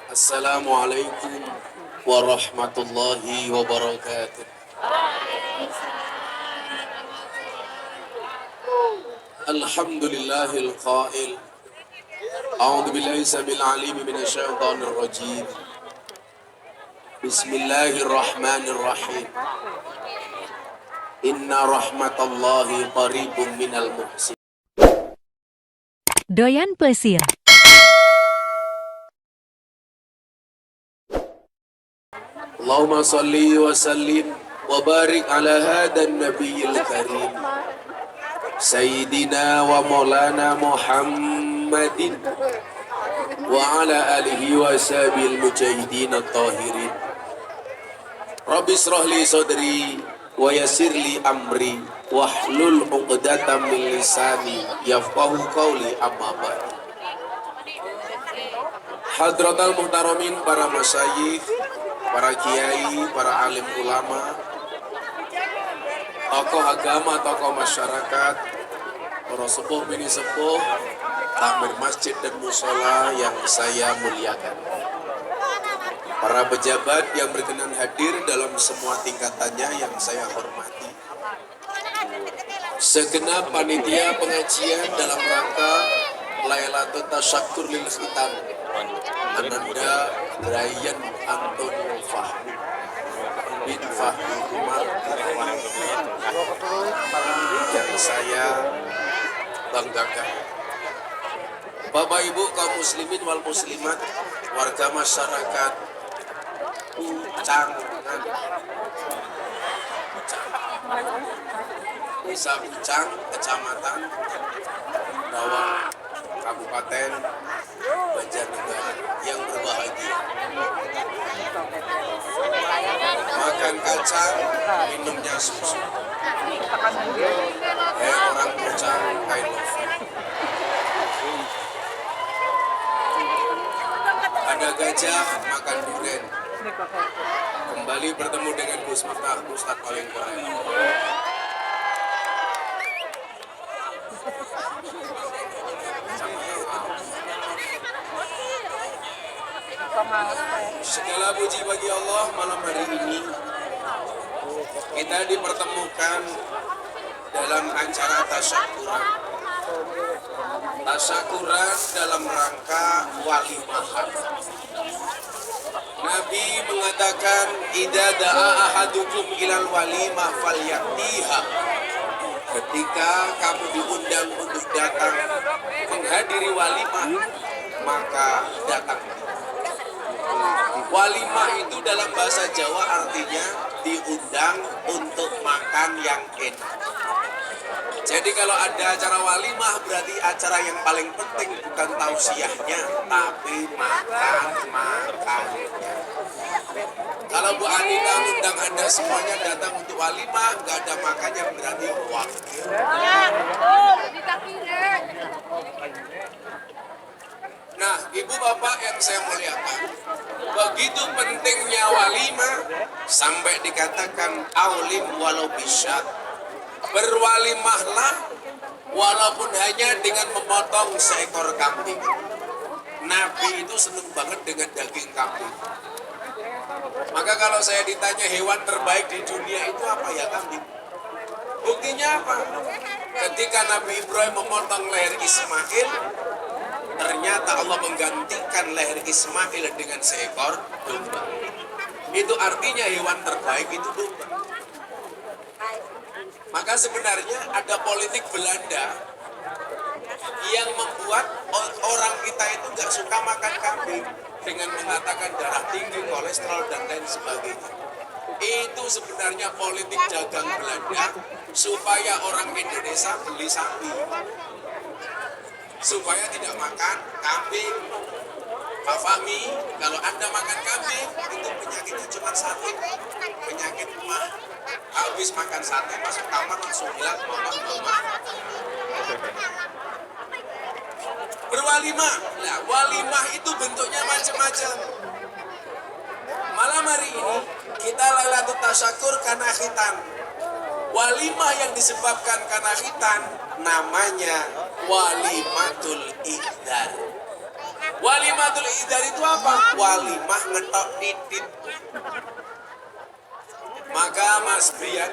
Assalamualaikum warahmatullahi wabarakatuh. Alhamdulillahil qail. A'udzu billahi sabil alim minasyaitonir rajim. Bismillahirrahmanirrahim. Inna rahmatallahi qaribun minal muhsin. Doyan Pesir. Allahumma salli wa sallim wa barik ala hadan nabiyil karim Sayyidina wa maulana Muhammadin wa ala alihi wa sahbihi mujahidin at-tahirin. Rabbi israh li sadri wa yassir li amri wahlul 'uqdatam min lisani yafqahu qawli, amma ba'd. Hadratal muhtaramin, para masyayikh, para kiai, para alim ulama, tokoh agama, tokoh masyarakat, para sepuh bini sepuh, takmir masjid dan musola yang saya muliakan, para pejabat yang berkenan hadir dalam semua tingkatannya yang saya hormati, segenap panitia pengajian dalam rangka Lailatul Tasyakur lil Khitam Ananda Brian Antonio Fahmi bin Fahmi Umar yang saya banggakan. Bapak Ibu kaum muslimin wal muslimat, warga masyarakat Ucangan, Desa Ucang, Kecamatan Bawang, Kabupaten Banjarnegara yang berbahagia. Makan kacang, minumnya susu. Orang Ucang, I love you. Ada gajah makan durian. Kembali bertemu dengan Gus Miftah, Ustaz paling keren. Segala puji bagi Allah, malam hari ini kita dipertemukan dalam acara tasyakuran. Tasyakuran dalam rangka walimahan. Nabi mengatakan, idza da'a ahadukum ilal walimah falyatiha. Ketika kamu diundang untuk datang menghadiri walimah, maka datang. Walimah itu dalam bahasa Jawa artinya diundang untuk makan yang enak. Jadi kalau ada acara walimah berarti acara yang paling penting bukan tausiahnya, tapi makan-makannya. Kalau Bu Anita undang Anda semuanya datang untuk walimah, nggak ada makannya berarti wakil. Nah, ibu bapak yang saya muliakan, begitu pentingnya walimah sampai dikatakan aulim walau bisa. Berwalimahlah walaupun hanya dengan memotong seekor kambing. Nabi itu senang banget dengan daging kambing. Maka kalau saya ditanya hewan terbaik di dunia itu apa, ya kambing. Buktinya apa? Ketika Nabi Ibrahim memotong leher Ismail, ternyata Allah menggantikan leher Ismail dengan seekor domba. Itu artinya hewan terbaik itu domba. Maka sebenarnya ada politik Belanda yang membuat orang kita itu nggak suka makan kambing dengan mengatakan darah tinggi, kolesterol, dan lain sebagainya. Itu sebenarnya politik dagang Belanda supaya orang Indonesia beli sapi, supaya tidak makan kambing. Pak Fahmi, kalau Anda makan kambing, itu penyakitnya cuma satu, penyakit mah. Habis makan sate, masuk kamar langsung bilang, mama. Berwalimah, nah walimah itu bentuknya macam-macam. Malam hari ini, kita Lailatul Tasyakur karena khitan. Walimah yang disebabkan karena khitan, namanya walimatul idar. Walimatul idar itu apa? Walimah ngetok titit. Maka Mas Brian,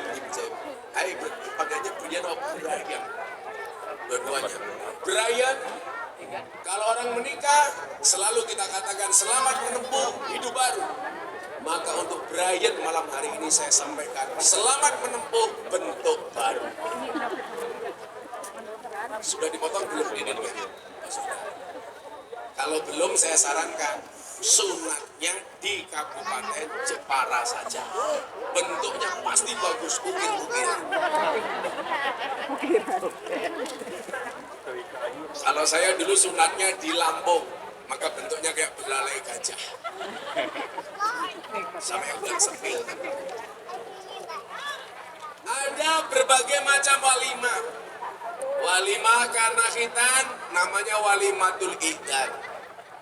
panggilnya Brian atau Brian? Dua-duanya. Brian, kalau orang menikah selalu kita katakan selamat menempuh hidup baru. Maka untuk Brian malam hari ini saya sampaikan selamat menempuh bentuk baru. Sudah dipotong belum ini? Sudah. Kalau belum saya sarankan sunatnya di Kabupaten Jepara saja. Bentuknya pasti bagus, ukir-ukiran. Kalau saya dulu sunatnya di Lampung, maka bentuknya kayak belalai gajah. Sama yang bilang sepil. Ada berbagai macam walimah. Walimah karena khitan, namanya walimatul idar.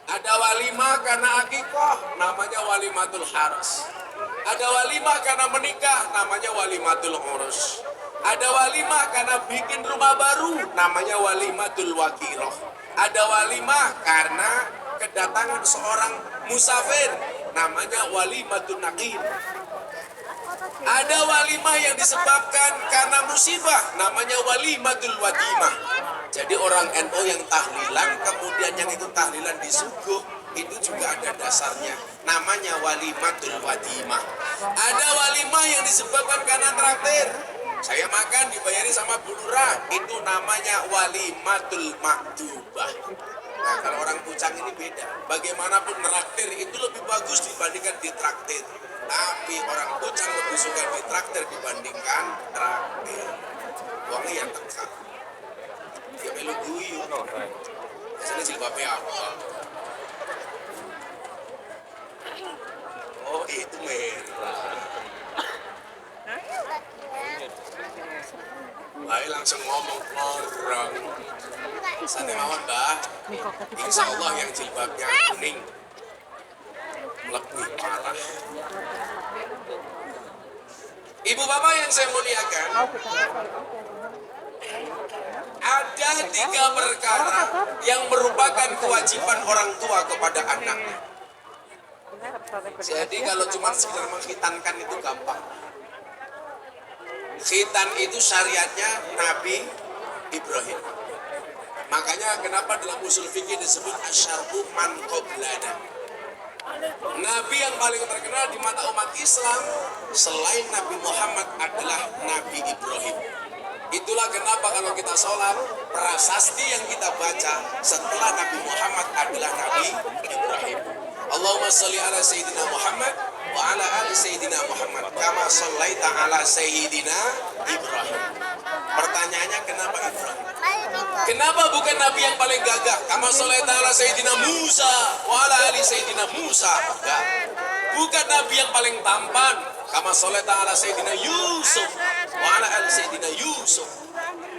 Ada walimah karena akikah, namanya walimatul haras. Ada walimah karena menikah, namanya walimatul urus. Ada walimah karena bikin rumah baru, namanya walimatul wakiroh. Ada walimah karena kedatangan seorang musafir, namanya walimatul nakir. Ada walimah yang disebabkan karena musibah, namanya walimatul wadimah. Jadi orang NU yang tahlilan, kemudian yang itu tahlilan disuguh, itu juga ada dasarnya. Namanya walimatul wadimah. Ada walimah yang disebabkan karena traktir. Saya makan dibayari sama Bu Lurah, itu namanya walimatul makdubah. Nah kalau orang Pucang ini beda. Bagaimanapun traktir itu lebih bagus dibandingkan ditraktir. Tapi orang Pucang lebih suka ditraktir dibandingkan traktir. Uangnya yang tegak. Dia melu guyu. Biasanya jilbabnya apa? Oh itu merah. Baik langsung ngomong orang. Santai mawon Mbak. Insya Allah yang jilbabnya kuning lebih parah. Ibu bapak yang saya muliakan, ada 3 perkara yang merupakan kewajiban orang tua kepada anaknya. Jadi kalau cuma sekedar menghitankan itu gampang. Khitan itu syariatnya Nabi Ibrahim. Makanya kenapa dalam usul fikih disebut asyarbu man qoblana. Nabi yang paling terkenal di mata umat Islam selain Nabi Muhammad adalah Nabi Ibrahim. Itulah kenapa kalau kita sholat, prasasti yang kita baca setelah Nabi Muhammad adalah Nabi Ibrahim. Allahumma sholli ala Sayyidina Muhammad wa ala ali Sayyidina Muhammad kama shallaita ala Sayyidina Ibrahim. Pertanyaannya kenapa Ibrahim? Kenapa bukan Nabi yang paling gagah? Kama shallaita ala Sayyidina Musa wa ala ali Sayyidina Musa. Enggak. Bukan Nabi yang paling tampan. Kama shallaita ala Sayyidina Yusuf wa ala ali Sayyidina Yusuf.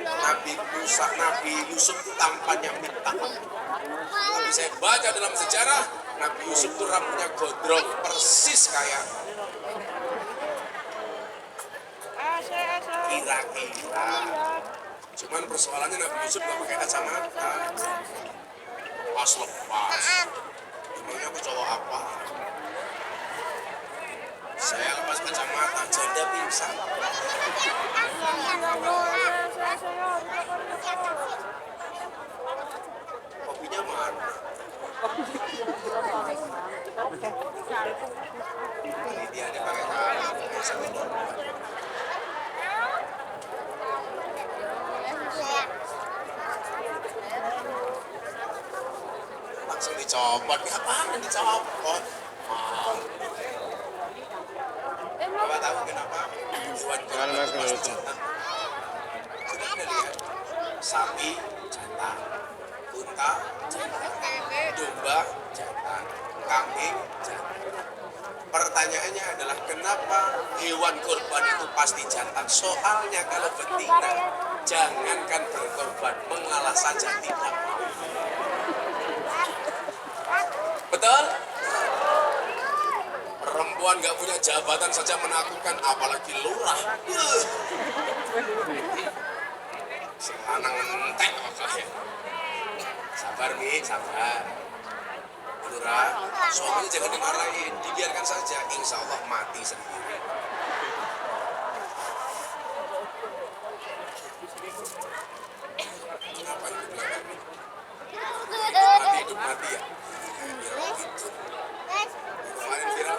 Nabi Musa, Nabi Yusuf itu tampannya minta. Tapi saya baca dalam sejarah, Nabi Yusuf itu rambutnya gondrong, persis kayak kira-kira. Cuman persoalannya Nabi Yusuf gak pakai kacamata. Pas lepas. Emangnya aku cowok apa? Saya lepas kacamata, janda pingsan. Kopinya mana? Ini dia ada pakai kain, sampai normal. Langsung dicopot, apaan yang dicopot? Bapak tahu kenapa hewan kurban itu pasti jantan? Sudah ada lihat? Sapi jantan, unta jantan, domba jantan, kambing jantan. Pertanyaannya adalah kenapa hewan kurban itu pasti jantan? Soalnya kalau betina, jangankan berkorban, mengalah saja tidak mau. Betul? Perempuan gak punya jabatan saja menakutkan, apalagi lurah. Lanang entek kok ya. Sabar Mi, sabar. Lurah, suaminya jangan dimarahin, dibiarkan saja, insya Allah mati sendiri. Kenapa itu belakang? Hidup mati ya. Ya gitu. Kemarin viral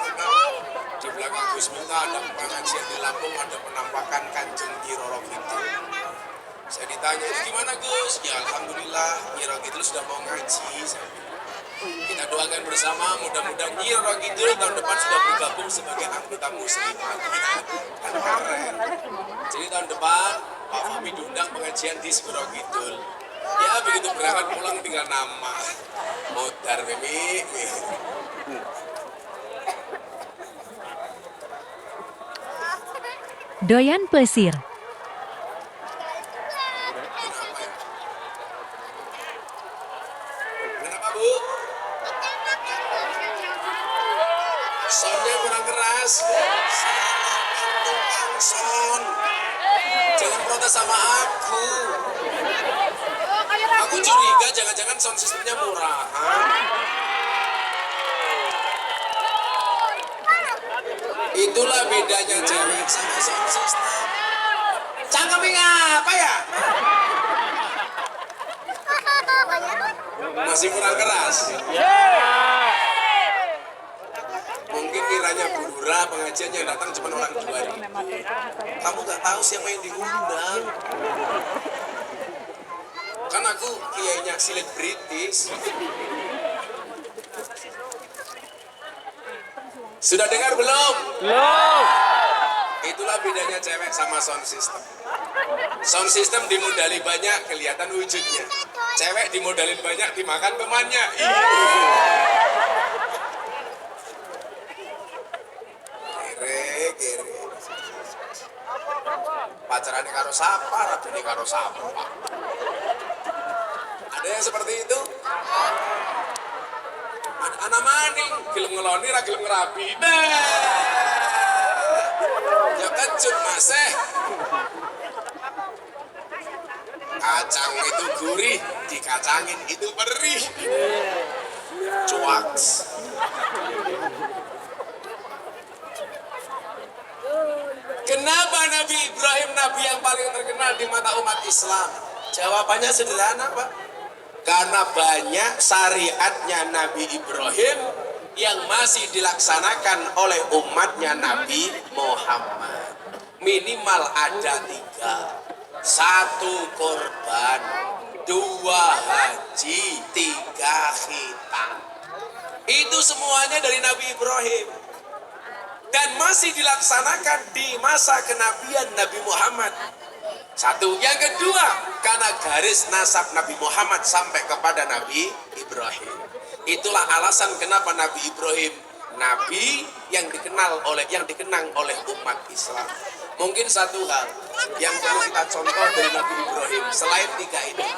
di belakang Bismillah ada pengajian di Lampung, ada penampakan Kanjeng Nyi Roro Kidul. Saya ditanya, ini gimana Gus? Ya Alhamdulillah, Nyi Roro Kidul sudah mau ngaji. Kita doakan bersama, mudah-mudahan Nyi Roro Kidul tahun depan sudah bergabung sebagai anggota muslimat. Kan keren. Jadi tahun depan Pak Fahmi diundang pengajian di Suro Kidul. Ya begitu berangkat pulang tinggal nama. Modar Mimi. Doyan Plesir. Kenapa Bu? Soundnya kurang keras. Tukang sound. Jangan protes sama aku. Aku curiga jangan-jangan sound sistemnya murahan. Itulah bedanya cewek sama sound system. Cangkemnya apa ya? Masih kurang keras. Mungkin kiranya Bu Lurah pengajian yang datang cuma orang 2.000. Kamu gak tahu siapa yang diundang. Kan aku kiainya selebritis. Sudah dengar belum? Belum. Itulah bedanya cewek sama sound system. Sound system dimodali banyak, kelihatan wujudnya. Cewek dimodalin banyak, dimakan temannya. Kere. Pacarannya karo sapa, ratunya karo sapa. Ada yang seperti itu? Anak maning, gelem ngeloni, ra gelem ngerabi. Ya kecut maseh. Kacang itu gurih, dikacangin itu perih. Cuaks. Kenapa Nabi Ibrahim nabi yang paling terkenal di mata umat Islam? Jawabannya sederhana, Pak. Karena banyak syariatnya Nabi Ibrahim yang masih dilaksanakan oleh umatnya Nabi Muhammad. Minimal ada 3. 1 korban, 2 haji, 3 khitan. Itu semuanya dari Nabi Ibrahim. Dan masih dilaksanakan di masa kenabian Nabi Muhammad. 1. Yang kedua, karena garis nasab Nabi Muhammad sampai kepada Nabi Ibrahim. Itulah alasan kenapa Nabi Ibrahim nabi yang dikenang oleh umat Islam. Mungkin satu hal yang perlu kita contoh dari Nabi Ibrahim selain 3 ini.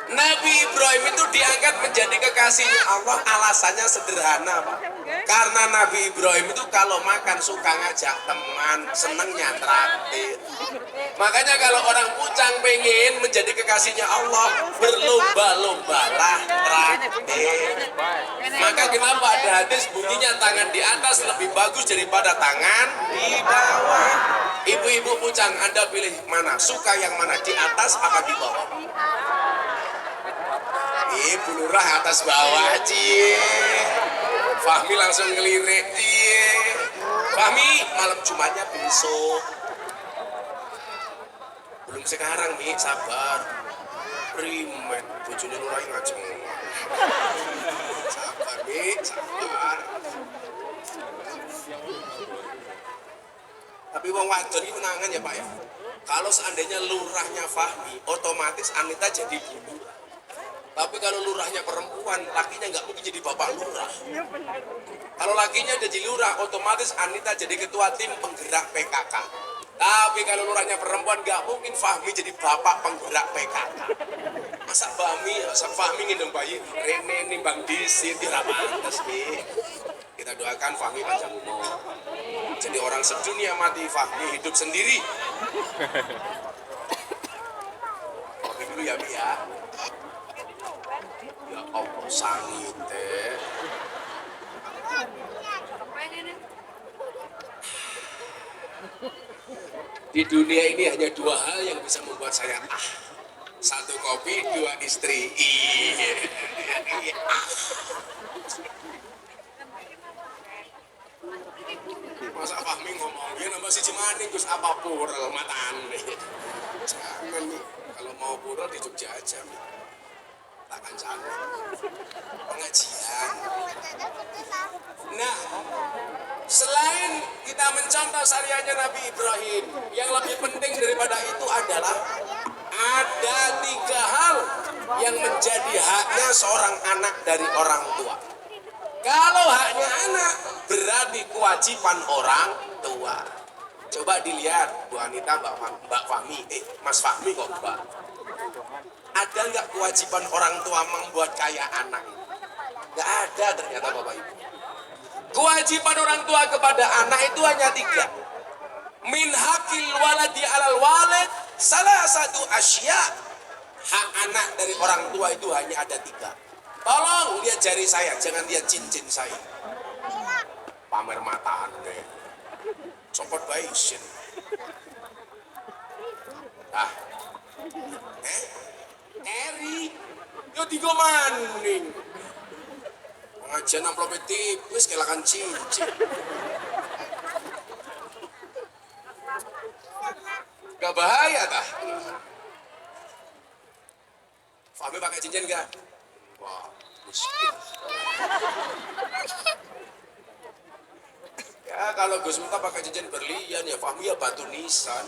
Nabi Ibrahim itu diangkat menjadi kekasihnya Allah, alasannya sederhana, Pak. Karena Nabi Ibrahim itu kalau makan suka ngajak teman, senengnya traktir. Makanya kalau orang Pucang pengen menjadi kekasihnya Allah, berlomba-lombalah traktir. Maka kenapa ada hadis bunyinya tangan di atas lebih bagus daripada tangan di bawah. Ibu-ibu Pucang, Anda pilih mana? Suka yang mana? Di atas apa di bawah? Ibu Lurah atas bawah, cie. Fahmi langsung ngelirik, cie. Fahmi, malam Jumatnya besok. Belum sekarang, Mi, sabar. Primet, bojone Lurah ngajeng. Sabar, Mi, sabar. Tapi wong wadon ini tenangan ya, Pak ya. Kalau seandainya lurahnya Fahmi, otomatis Anita jadi bu. Tapi kalau lurahnya perempuan, lakinya nggak mungkin jadi bapak lurah. Kalau lakinya jadi lurah, otomatis Anita jadi ketua tim penggerak PKK. Tapi kalau lurahnya perempuan, nggak mungkin Fahmi jadi bapak penggerak PKK. Masa Fahmi ngendong bayi, Rene nimbang disit, tidak pantas nih. Kita doakan Fahmi panjang umur. Jadi orang sedunia mati, Fahmi hidup sendiri. dulu ya Mi ya. Ya Allah sangit teh. Di dunia ini hanya dua hal yang bisa membuat saya satu kopi, dua istri. Iya. Masa Fahmi ngomongnya nama si Cimaning Gus apa purel matane. Jangan nih, kalau mau purel di Jogja aja nih. Takkan sana. Pengajian. Nah, selain kita mencontoh syariatnya Nabi Ibrahim, yang lebih penting daripada itu adalah ada 3 hal yang menjadi haknya seorang anak dari orang tua. Kalau haknya anak, berarti kewajiban orang tua. Coba dilihat, Bu Anita, Mbak Fahmi, Mas Fahmi kok Mbak. Ada nggak kewajiban orang tua membuat kaya anak? Nggak ada ternyata Bapak Ibu. Kewajiban orang tua kepada anak itu hanya 3. Min hakil waladi alal walid, salah satu asya. Hak anak dari orang tua itu hanya ada 3. Tolong lihat jari saya, jangan lihat cincin saya. Pamer mata anda. Copot baisin. Eri, yo 3 maning. Pengajian amplopnya tipis, kelakan cincin. Gak bahaya tah? Fahmi pakai cincin gak? Wah, miskin. Ya kalau Gus Miftah pakai cincin berlian ya Fahmi ya batu nisan.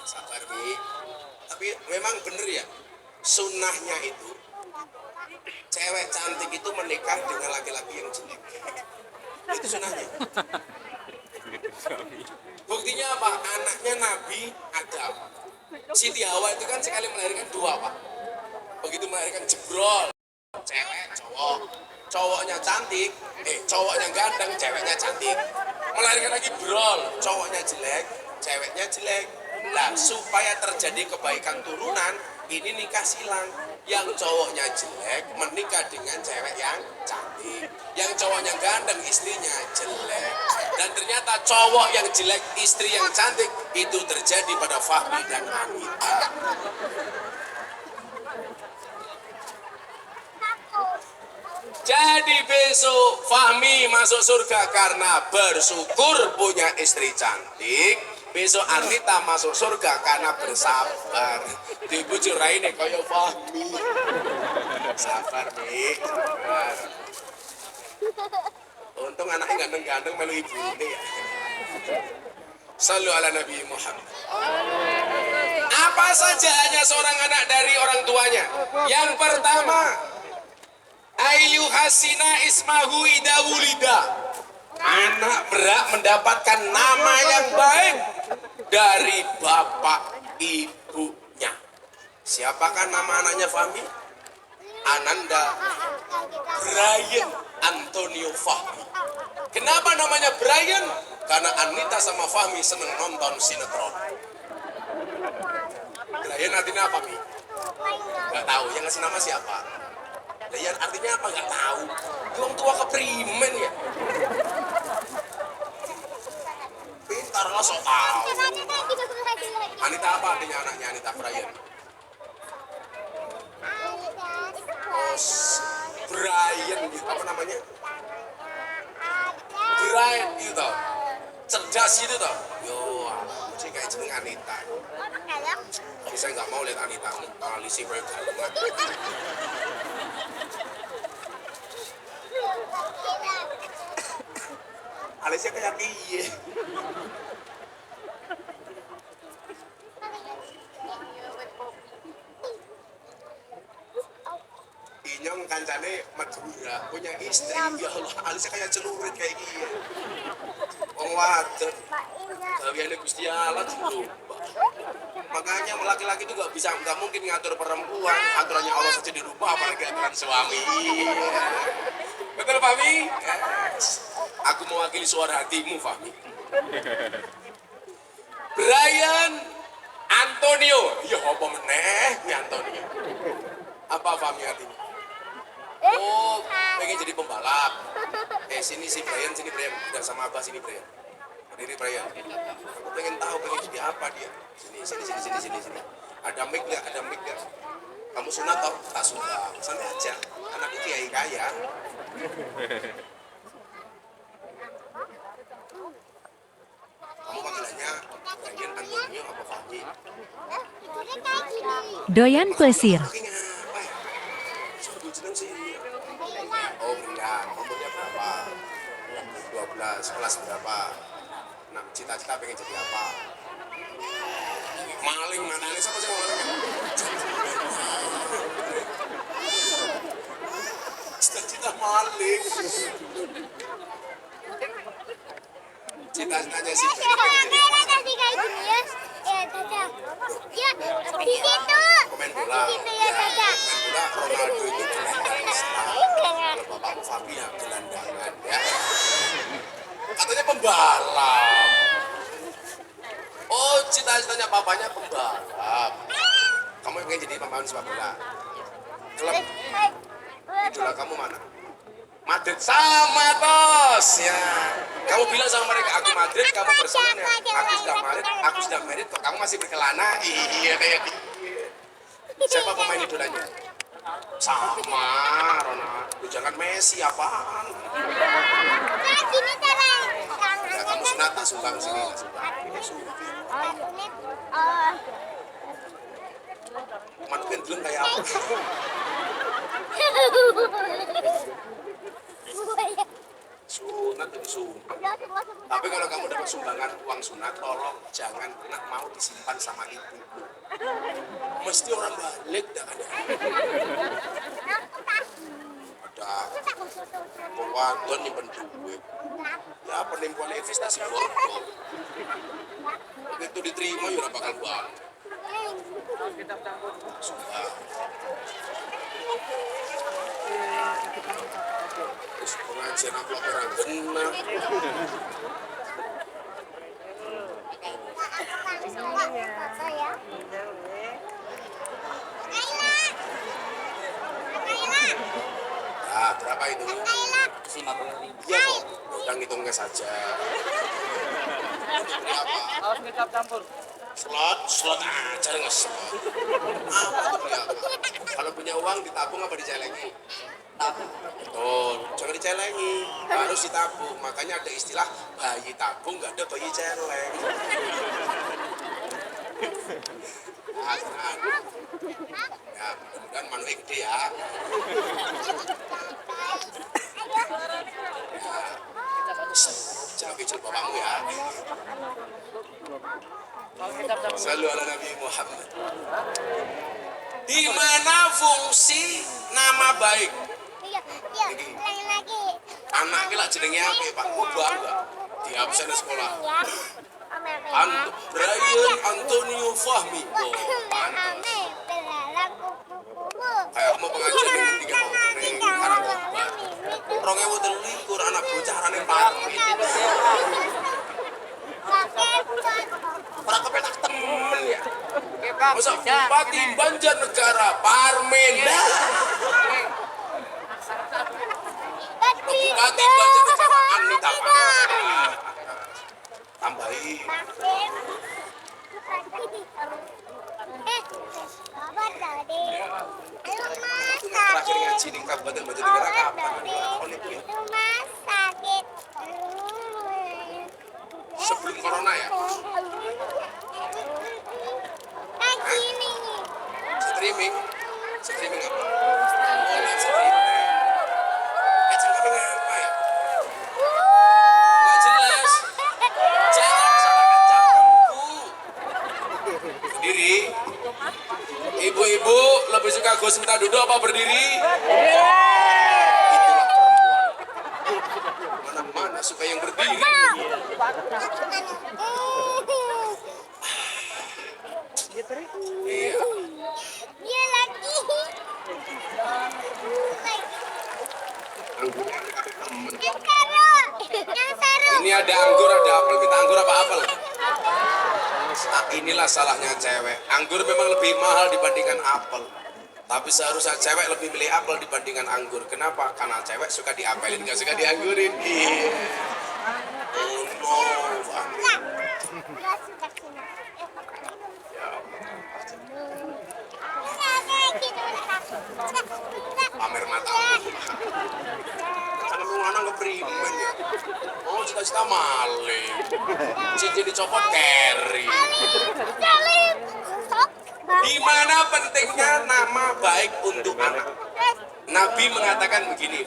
Sabar Mi. Tapi memang bener ya, sunnahnya itu cewek cantik itu menikah dengan laki-laki yang jelek. Itu sunnahnya. Buktinya apa? Anaknya Nabi Adam. Siti Hawa itu kan sekali melahirkan 2 Pak. Begitu melahirkan jebrol, cewek, cowok. Cowoknya cantik, cowoknya ganteng, ceweknya cantik. Melahirkan lagi brol, cowoknya jelek, ceweknya jelek. Nah, supaya terjadi kebaikan turunan, ini nikah silang. Yang cowoknya jelek menikah dengan cewek yang cantik. Yang cowoknya ganteng, istrinya jelek. Dan ternyata cowok yang jelek, istri yang cantik, itu terjadi pada Fahmi dan Anita. Jadi besok Fahmi masuk surga karena bersyukur punya istri cantik. Besok Anita masuk surga karena bersabar. Dibujuk raine kaya Fahmi. Sabar Mi, sabar. Untung anaknya ganteng-ganteng melu ibune ya. Sallu ala Nabi Muhammad. Apa saja hanya seorang anak dari orang tuanya. Yang pertama, ayu hasina ismahu ida wulida. Anak berhak mendapatkan nama yang baik dari bapak ibunya. Siapakah nama anaknya Fahmi? Ananda Brian Antonio Fahmi. Kenapa namanya Brian? Karena Anita sama Fahmi seneng nonton sinetron. Brian artinya apa Mi? Gak tahu. Yang ngasih nama siapa? Brian artinya apa? Gak tahu. Orang tua keprimen ya. Pintar lah sok tahu. Anita apa artinya anaknya Anita Brian? Brian gitu, apa namanya? Brian gitu, cerdas gitu toh. Yo, sih kayak jeneng Anita. Tapi saya nggak mau lihat Anita, alisi kayak galengan. Alisnya kayak iye. Inyong kancane Madura punya istri, ya Allah, alisnya kayak celurit kayak gini. Wong wadon, gaweane Gusti Allah dirubah. Makanya laki-laki itu nggak mungkin ngatur perempuan, aturannya Allah saja dirubah, apalagi aturan suami. Betul Fahmi? Yes. Aku mewakili suara hatimu Fahmi. Brian Antonio. Ya apa meneh kuwi Antonio. Apa pahamnya artinya? Oh, pengen jadi pembalap. Sini si Brian, udah sama Abah sini Brian. Berdiri Brian. Aku pengen tahu pengen jadi apa dia. Sini. Ada mic nggak? Ada mic nggak? Kamu sunat toh? Tak sunat. Santai aja. Anakku kiai kaya. Kamu panggilannya Brian, Antonio, apa Fahmi? Doyan Plesir. Oh Brian, umurnya berapa? 12, kelas berapa? Nah, cita-cita pengen jadi apa? Maling, manane siapa sih maling? Cita-cita maling. Cita-citanya sih pemain bola. Pemain bola Ronaldo itu gelandang Kalau bapakmu Fabi ya gelandangan ya. Katanya pembalap. Oh, cita-citanya papanya pembalap. Kamu pengen jadi pemain sepak bola? Klub idola kamu mana? Madrid. Sama tos ya. Kamu bilang sama mereka, aku Madrid, kamu Barcelona. Aku sudah married, kok kamu masih berkelana? Iya kayak gitu. Siapa pemain idolanya? Sama Ronaldo. Jangan Messi apaan? Ya, kamu sunat tak sumbang sini, tak sumbang. Manu gendreng kayak apa? Sunat itu sumbang. Tapi kalau kamu dapat sumbangan uang sunat, tolong jangan pernah mau disimpan sama ibu. Mesti orang balik dah ada. Ada pembantuan nyimpen duit. Ya penipuan investasi bodong. Begitu diterima ya udah bakal balik. Sudah. Terus pengajian apa orang benar. Nah, berapa itu? 50.000. Iya kok, udah ngitungnya saja. Ini apa? Harus ngecap campur. Slot aja nge-slot. Kalau punya uang ditabung apa dicelengi? Tabung. Betul, jangan dicelengi, harus ditabung. Makanya ada istilah bayi tabung, nggak ada bayi celeng. Ya, mudah-mudahan Manu gede ya. Jangan kecil bapakmu ya. Selalu ala Nabi Muhammad. Di mana fungsi nama baik? Anak kita jenengnya apa Pak? Bangga di absen sekolah. Brian Antonio Fahmi. Oh, pantas. Kayak mau pengajian yang tiga mau karang obat. 2023 anak bocah rane parmi. Para kepetak temen ya. Masa Bupati Banjarnegara Parmen. Bupati Banjarnegara Anita tambahi. Terakhir ngaji di Kabupaten Banjarnegara kapan? Sebelum corona ya? Streaming? Streaming apa? Oh, live streaming. Streaming apa ya? Nggak jelas. Jangan salahkan cangkemku. Berdiri. Ibu-ibu lebih suka gue minta duduk apa berdiri? Itulah perempuan. Mana-mana suka yang berdiri. Iya. Dia lagi. Ini ada anggur, ada apel. Kita anggur apa apel? Inilah salahnya cewek. Anggur memang lebih mahal dibandingkan apel. Tapi seharusnya cewek lebih milih apel dibandingkan anggur. Kenapa? Karena cewek suka diapelin, gak suka dianggurin. Iya. Oh no. Nggak suka Cina. Pamer mata. Jangan lu anak keprimen ya. Oh cita-cita maling. Cincin dicopot carry. Di mana pentingnya nama baik untuk anak? Nabi mengatakan begini,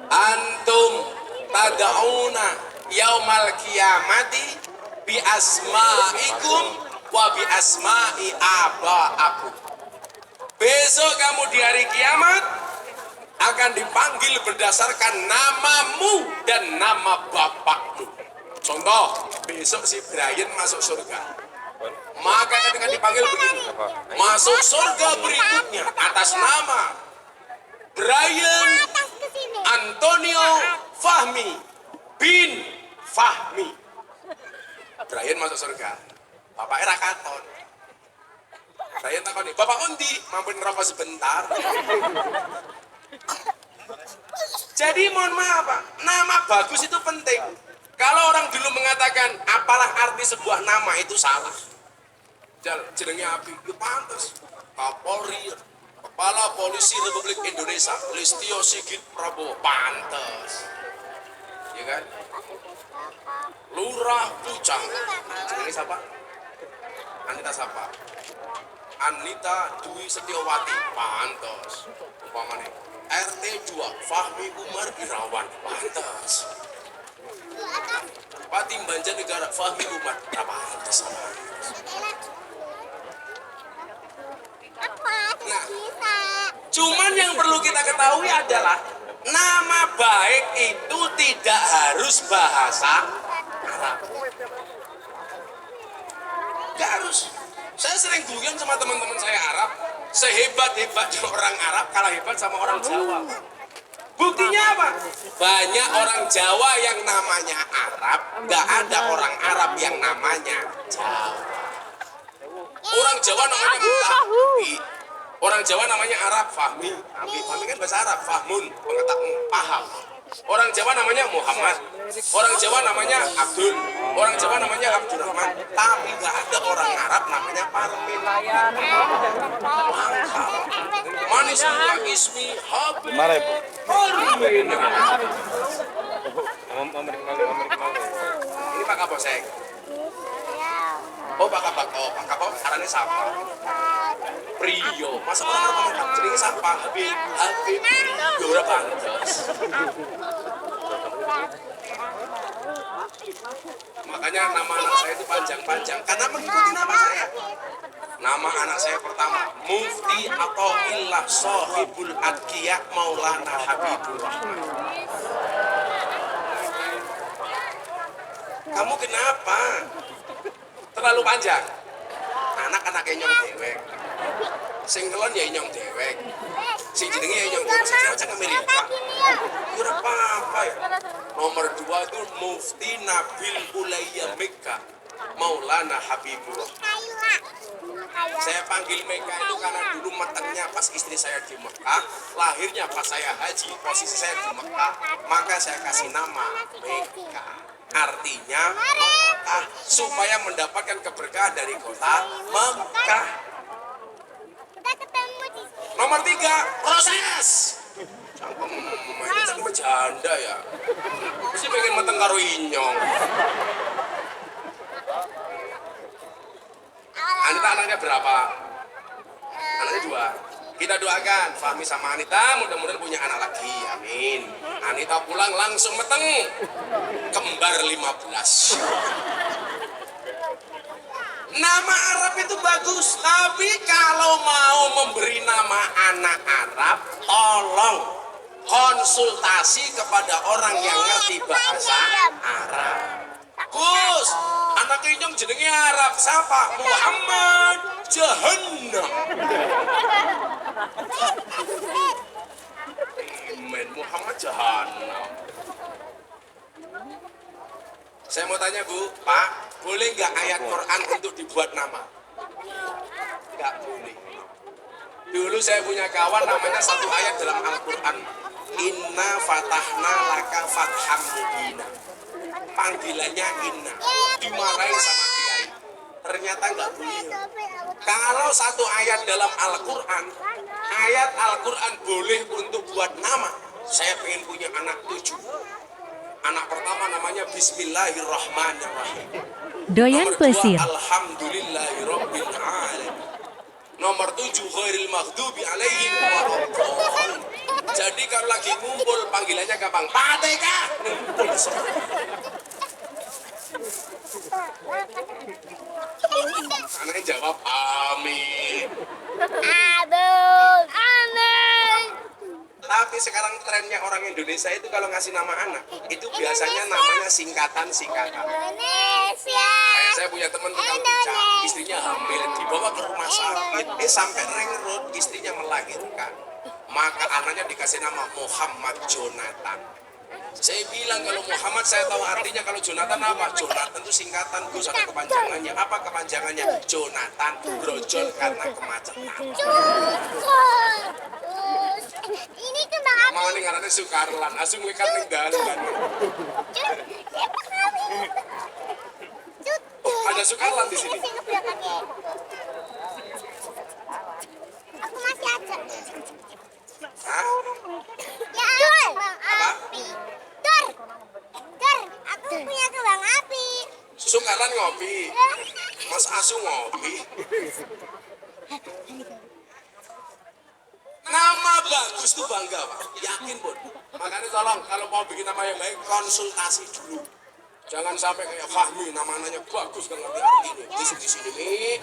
antum tada'una yaumal qiyamati bi asma'ikum wa bi asma'i aba'akum. Besok kamu di hari kiamat akan dipanggil berdasarkan namamu dan nama bapakmu. Contoh, besok si Brian masuk surga. Maka ketika dipanggil begini, masuk surga berikutnya atas nama Brian Antonio Fahmi bin Fahmi. Brian masuk surga. Bapaknya rakaton. Brian takoni, bapak undi, mampir ngerokok sebentar. Jadi mohon maaf Pak, nama bagus itu penting. Kalau orang dulu mengatakan apalah arti sebuah nama itu salah. Jenengnya Abi, itu pantas. Kapolri, Kepala Polisi Republik Indonesia, Listio Sigit Prabowo, pantas. Ya kan? Lurah Pucang, jenengnya siapa? Anita siapa? Anita Dwi Setiawati, pantas. Umpamanya RT 2 Fahmi Umar Irawan, pantas. Bupati Banjarnegara Fahmi Umar, pantas. Nah, cuman yang perlu kita ketahui adalah nama baik itu tidak harus bahasa Arab. Gak harus. Saya sering guyon sama teman-teman saya Arab, sehebat-hebatnya orang Arab kalah hebat sama orang Jawa. Buktinya apa? Banyak orang Jawa yang namanya Arab, gak ada orang Arab yang namanya Jawa. Orang Jawa namanya Mutafi, orang Jawa namanya Arab Fahmi. Fahmi kan bahasa Arab, Fahmun, paham. Orang Jawa namanya Muhammad, orang Jawa namanya Abdul, orang Jawa namanya Abdurrahman. Tapi nggak ada orang Arab namanya Parmin. Manisnya ismi Habib. Parmin. Ini Pak Kapolsek. Oh Pak Kapol, arahnya siapa? Prio. Masa orang Arab ngomong jenenge siapa? Habib Prio ora pantes. Makanya nama anak saya itu panjang-panjang karena mengikuti nama saya. Nama anak saya pertama Mufti Athaillah Shahibul Adqiyah Maulana Habibur Rahman. Kamu kenapa? Terlalu panjang. Anak-anaknya nyong dewek. Sing ngelon ya nyong dewek. Sing jenenge ya nyong dewek. Sing jangan Amerika. Ora apa-apa ya. Nomor 2 itu Mufti Nabil Ulayya Mekah Maulana Habibur. Saya panggil Mekah itu karena dulu matangnya pas istri saya di Mekah, lahirnya pas saya haji, posisi saya di Mekah, maka saya kasih nama Mekah. Artinya Mekah, supaya mendapatkan keberkahan dari kota Mekah. Nomor 3, proses. Cangkem, ini kan bercanda ya. Mesti pengen mateng karo inyong. Anita anaknya berapa? Anaknya 2. Kita doakan Fahmi sama Anita mudah-mudahan punya anak lagi, amin. Anita pulang langsung meteng, kembar 15. Nama Arab itu bagus, tapi kalau mau memberi nama anak Arab, tolong konsultasi kepada orang yang ngerti bahasa Arab. Gus, anak inyong jenenge Arab, siapa? Muhammad Jahannam. Amen, Muhammad Jahannam. Saya mau tanya Bu, Pak, Bu, boleh nggak ayat Quran untuk dibuat nama? Nggak boleh. Dulu saya punya kawan namanya satu ayat dalam Al-Quran. Inna fatahna laka fatham mubina. Panggilannya Inna. Dimarahin sama kiai. Ternyata nggak boleh. Kalau satu ayat dalam Al-Quran, ayat Al-Quran boleh untuk buat nama. Saya pengen punya anak 7. Anak pertama namanya Bismillahirrahmanirrahim. Doyan Nomor 2 Pesir. Alhamdulillahirabbil alamin. Nomor 7 ghairil maghdubi alaihim waladdallin. Jadi kalau lagi ngumpul panggilannya gampang. Fatihah. Anaknya jawab amin. Abang. Amin. Tapi sekarang trennya orang Indonesia itu kalau ngasih nama anak itu biasanya namanya singkatan-singkatan. Indonesia. Kayak saya punya teman tukang beca, istrinya hamil, dibawa ke rumah sakit, sampai ring road istrinya melahirkan. Maka anaknya dikasih nama Muhammad Jonathan. Saya bilang kalau Muhammad saya tahu artinya, kalau Jonathan apa? Jonathan itu singkatan, Gus, ada kepanjangannya. Apa kepanjangannya? Jonathan, brojol karena kemacetan. Ini kembang api. Mau nih ngarannya Sukarlan, asung lekat ning dalan. Ada Sukarlan di sini. Aku masih ada. Hah? Ya, kembang api. Dur, aku punya kembang api. Sukarlan ngopi, Mas Asu ngopi. Nama bagus tuh bangga, Pak. Yakin, Bun. Makanya tolong kalau mau bikin nama yang baik konsultasi dulu. Jangan sampai kayak Fahmi namanya bagus nggak ngerti artinya. Di sini nih.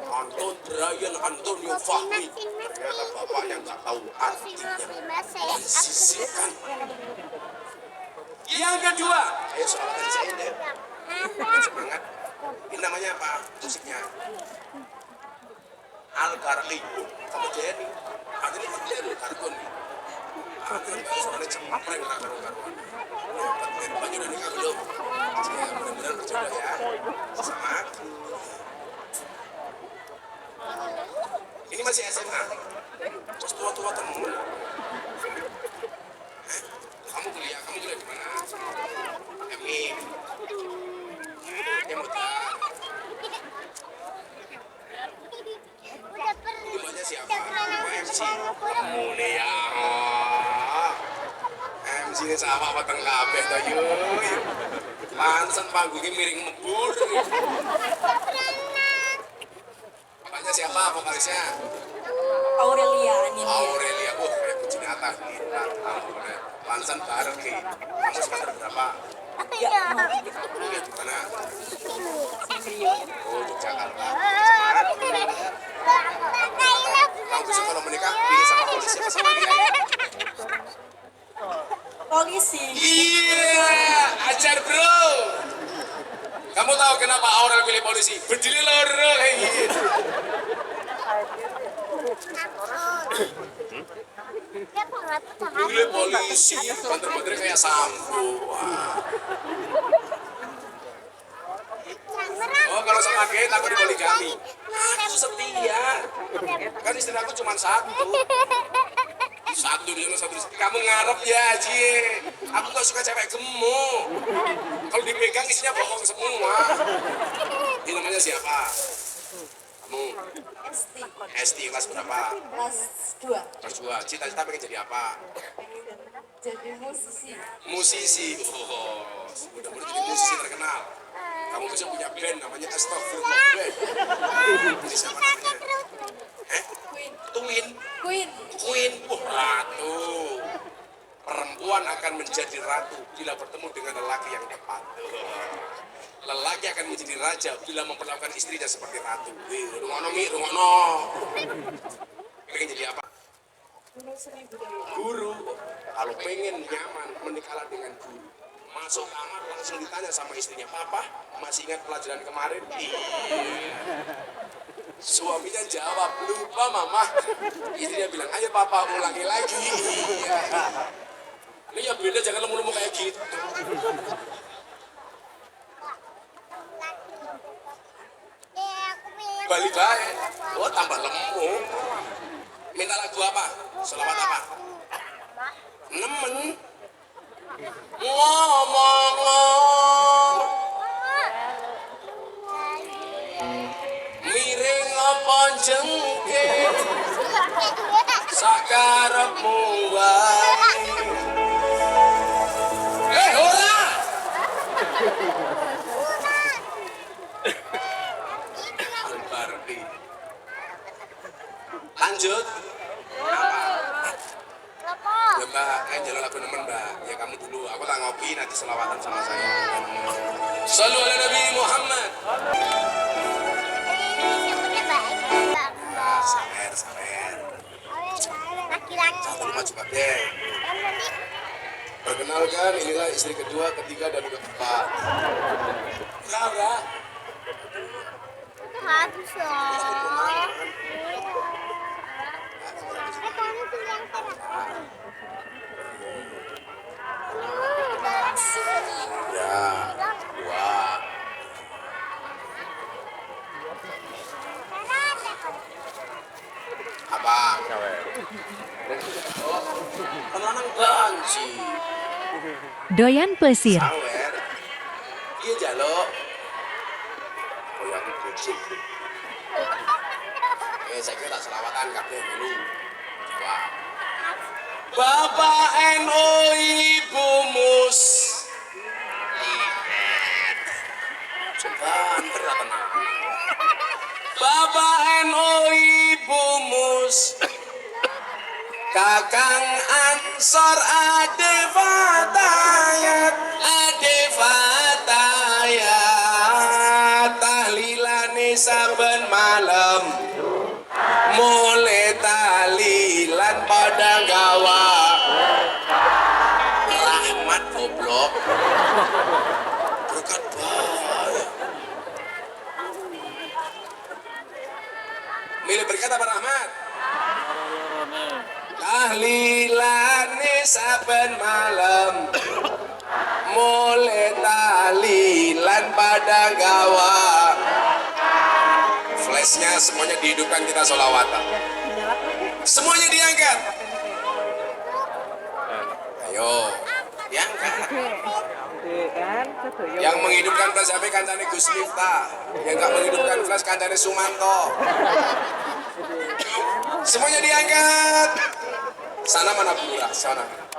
Anton Brian Antonio Fahmi. Ternyata bapaknya nggak tahu artinya. Disisihkan. Yang kedua, ayo soalkan saya deh. Semangat. Ini namanya apa? Musiknya. Al-Karli. Kamu Jenny. Ada ini Jenny Kargon nih. Ada yang soalnya cempreng lah karuan-karuan. Baju udah nikah belum? Saya mudah-mudahan berjodoh ya. Sama aku. Ini masih SMA. Terus tua-tua temen. Kamu kuliah di mana? MI. Emotar. Gimana siapa? MC. Kamu nih ya. MC ini sama apa kabeh to yuk. Pansen panggungnya miring mebur. Bapaknya siapa vokalisnya? Aurelia Anindya. Aurelia, kayak kucing atas bintang. Pansen bareng nih. Kamu semester berapa? Ya, Kuliah di mana? Rio. Oh, di Jakarta. Semangat. Kamu besok kalau menikah pilih sama polisi apa sama kiai? Polisi. Iya, ajar bro. Kamu tahu kenapa Aurel pilih polisi? Berdiri loro kayak gitu. Pilih polisi, banter-banter kayak Sambo. Wah. Oh, kalau sama gay takut dipoligami. Aku setia. Kan istri aku cuma satu. Satu dia satu. Kamu ngarep ya, Cie. Aku gak suka cewek gemuk. Kalau dipegang isinya bokong semua. Ini namanya siapa? Kamu ST. ST kelas berapa? Kelas 2. Kelas 2. Cita-cita pengen jadi apa? Jadi musisi. Musisi. Oh, mudah-mudahan jadi musisi terkenal. Kamu bisa punya band namanya Astagfirullah Band. Jadi siapa namanya? Queen. Queen. Queen. Ratu. Perempuan akan menjadi ratu bila bertemu dengan lelaki yang tepat. Lelaki akan menjadi raja bila memperlakukan istrinya seperti ratu. Rungokno mi, rungokno. Pengen jadi apa? Guru. Kalau pengen nyaman, menikahlah dengan guru. Masuk kamar langsung ditanya sama istrinya, Papa masih ingat pelajaran kemarin? Iya. Suaminya jawab, lupa mama. Istrinya bilang, ayo papa ulangi lagi. Iya. Ini ya beda, jangan lemu-lemu kayak gitu. Balik baik. Oh, tambah lemu. Minta lagu apa? Selawat apa? Nemen. Ngomong. Miring apa jengking. Sakarepmu wae. Ora. Albardi. Lanjut. Ya mbak, jalan lagu nemen mbak. Ya kamu dulu, aku tak ngopi nanti selawatan sama saya. Sallu ala Nabi Muhammad. Sawer. Satu maju pak deh. Perkenalkan, inilah istri kedua, ketiga, dan keempat. Laura. Habis loh. Ya, dua. Apa? Oh, kenangan banci. Doyan Plesir. Sawer. Iya jaluk. Oh ya, kucing. Saya kira tak selawatan kabeh dulu. Jawab. Bapak NU Ibu Mus. Banter lah tenang. Bapak NU Ibu Mus. Kakang Ansor Ade Fatayat. Tahlilane saben malam. Mulai talilan pada gawa. Rahmat goblok. Berkat baik. Milih berkat apa rahmat? Tahlilane saben malam. Mulai talilan pada gawa. Flashnya semuanya dihidupkan, kita sholawatan. Semuanya diangkat. Ayo, diangkat. Yang menghidupkan flash HP kancane Gus Miftah. Yang gak menghidupkan flash kancane Sumanto. Semuanya diangkat. Sana mana Lurah? Sana mana?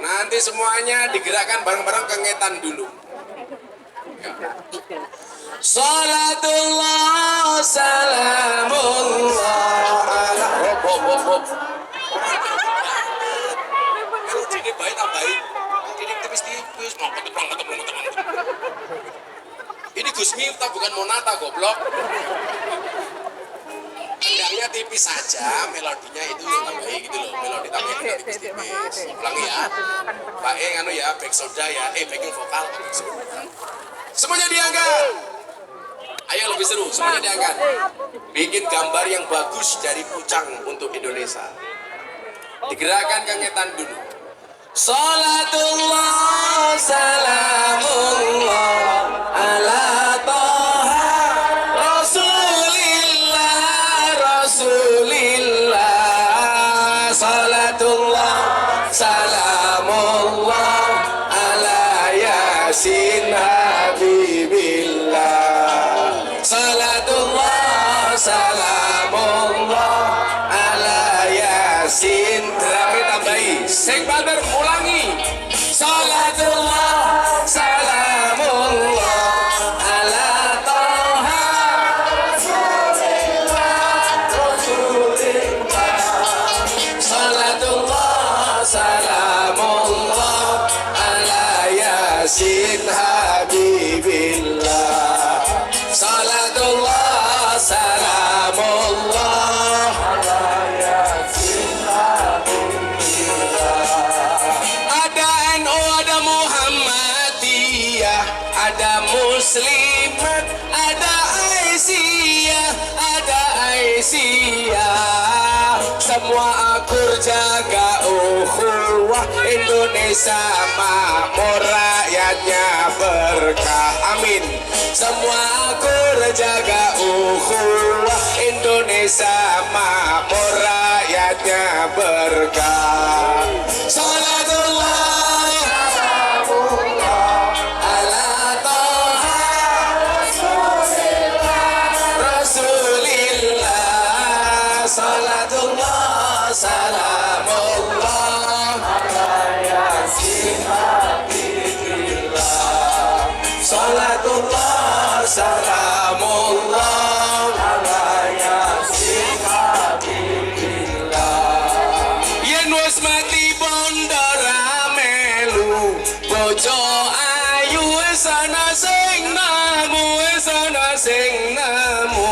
Nah, nanti semuanya digerakkan bareng-bareng ke ngetan dulu. Salatullah salamullah ala hop. Kalau jadi baik tambahin. Jadi tipis-tipis. Ini Gus Miftah bukan Monata goblok. Kendangnya tipis saja, melodinya itu tambahin gitu loh. Melodi tambahin tipis-tipis. Ulangi ya. Pak nganu ya, back soda ya. Backing vokal. Semuanya diangkat. Ayo lebih seru, semuanya diangkat. Bikin gambar yang bagus dari Pucang untuk Indonesia. Digerakkan kengetan dulu. Salatullah salamullah ala toha Rasulillah. Salatullah salamullah ala Yasin Habibillah. Salatullah salamullah ala Yasin. Terakhir tambahi. Sing Badar ulangi. Salatullah salamullah ala Toha Rasulillah. Salatullah salamullah ala Yasin Habibillah. Salatullah salamullah ala Yasin Habibillah. Ada NU, ada Muhammadiyah, ada Muslimat, ada Aisyah, ada Aisyah. semua akur jaga ukhuwah Indonesia makmur rakyatnya berkah amin semua akur jaga ukhuwah Indonesia makmur rakyatnya berkah salatullah ala toha Rasulillah salatullah salamullah ala yasin habibullah salatullah salamullah ala yasin habibillah yen wis mati bondo ramelu bojo ayu wis ana sing namu wis ana sing namu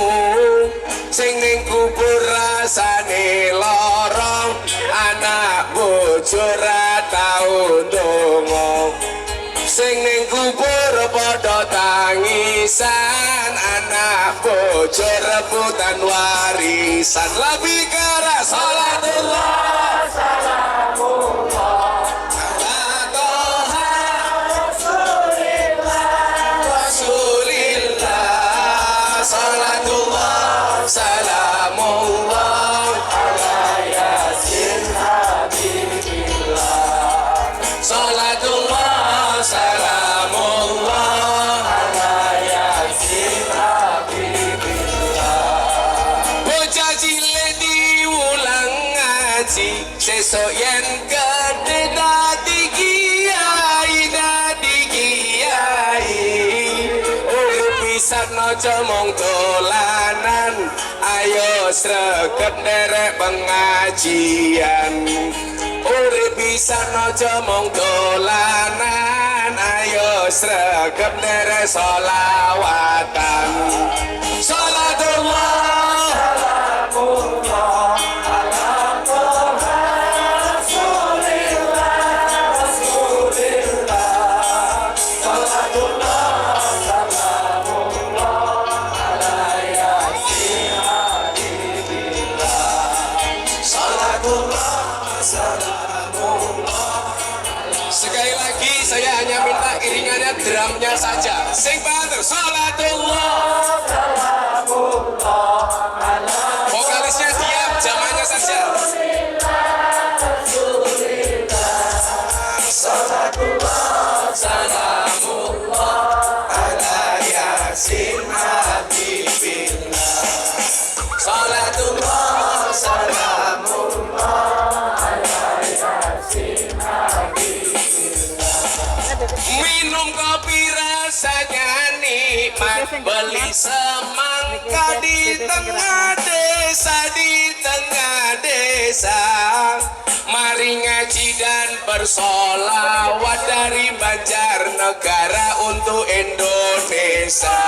sing ning kubur rasane lara anak bojo ra tau ndonga sing ning kubur padha tangisan anak bojo rebutan warisan labi kara salatullah salamullah ala toha Rasulillah salatullah salamullah ala yasin habibillah salatullah salamullah ala yasin habibillah bocah cilik diulang ngaji sesuk yen gede dadi kiai urip pisan aja mung dolanan ayo sregep nderek pengajian urip pisan aja mung dolanan ayo sregep nderek sholawatan salatullah salamullah ala toha Rasulillah Rasulillah salatullah salamullah ala yasin habibillah salatullah salamullah sekali lagi saya hanya minta iringannya drumnya saja sing banter salatullah salamullah vokalisnya diam jamannya saja salatullah salamullah ala yasin habibillah salatullah salamullah ala yasin minum kopi rasanya nikmat beli semangka di tengah desa mari ngaji dan bersolawat dari Banjarnegara untuk Indonesia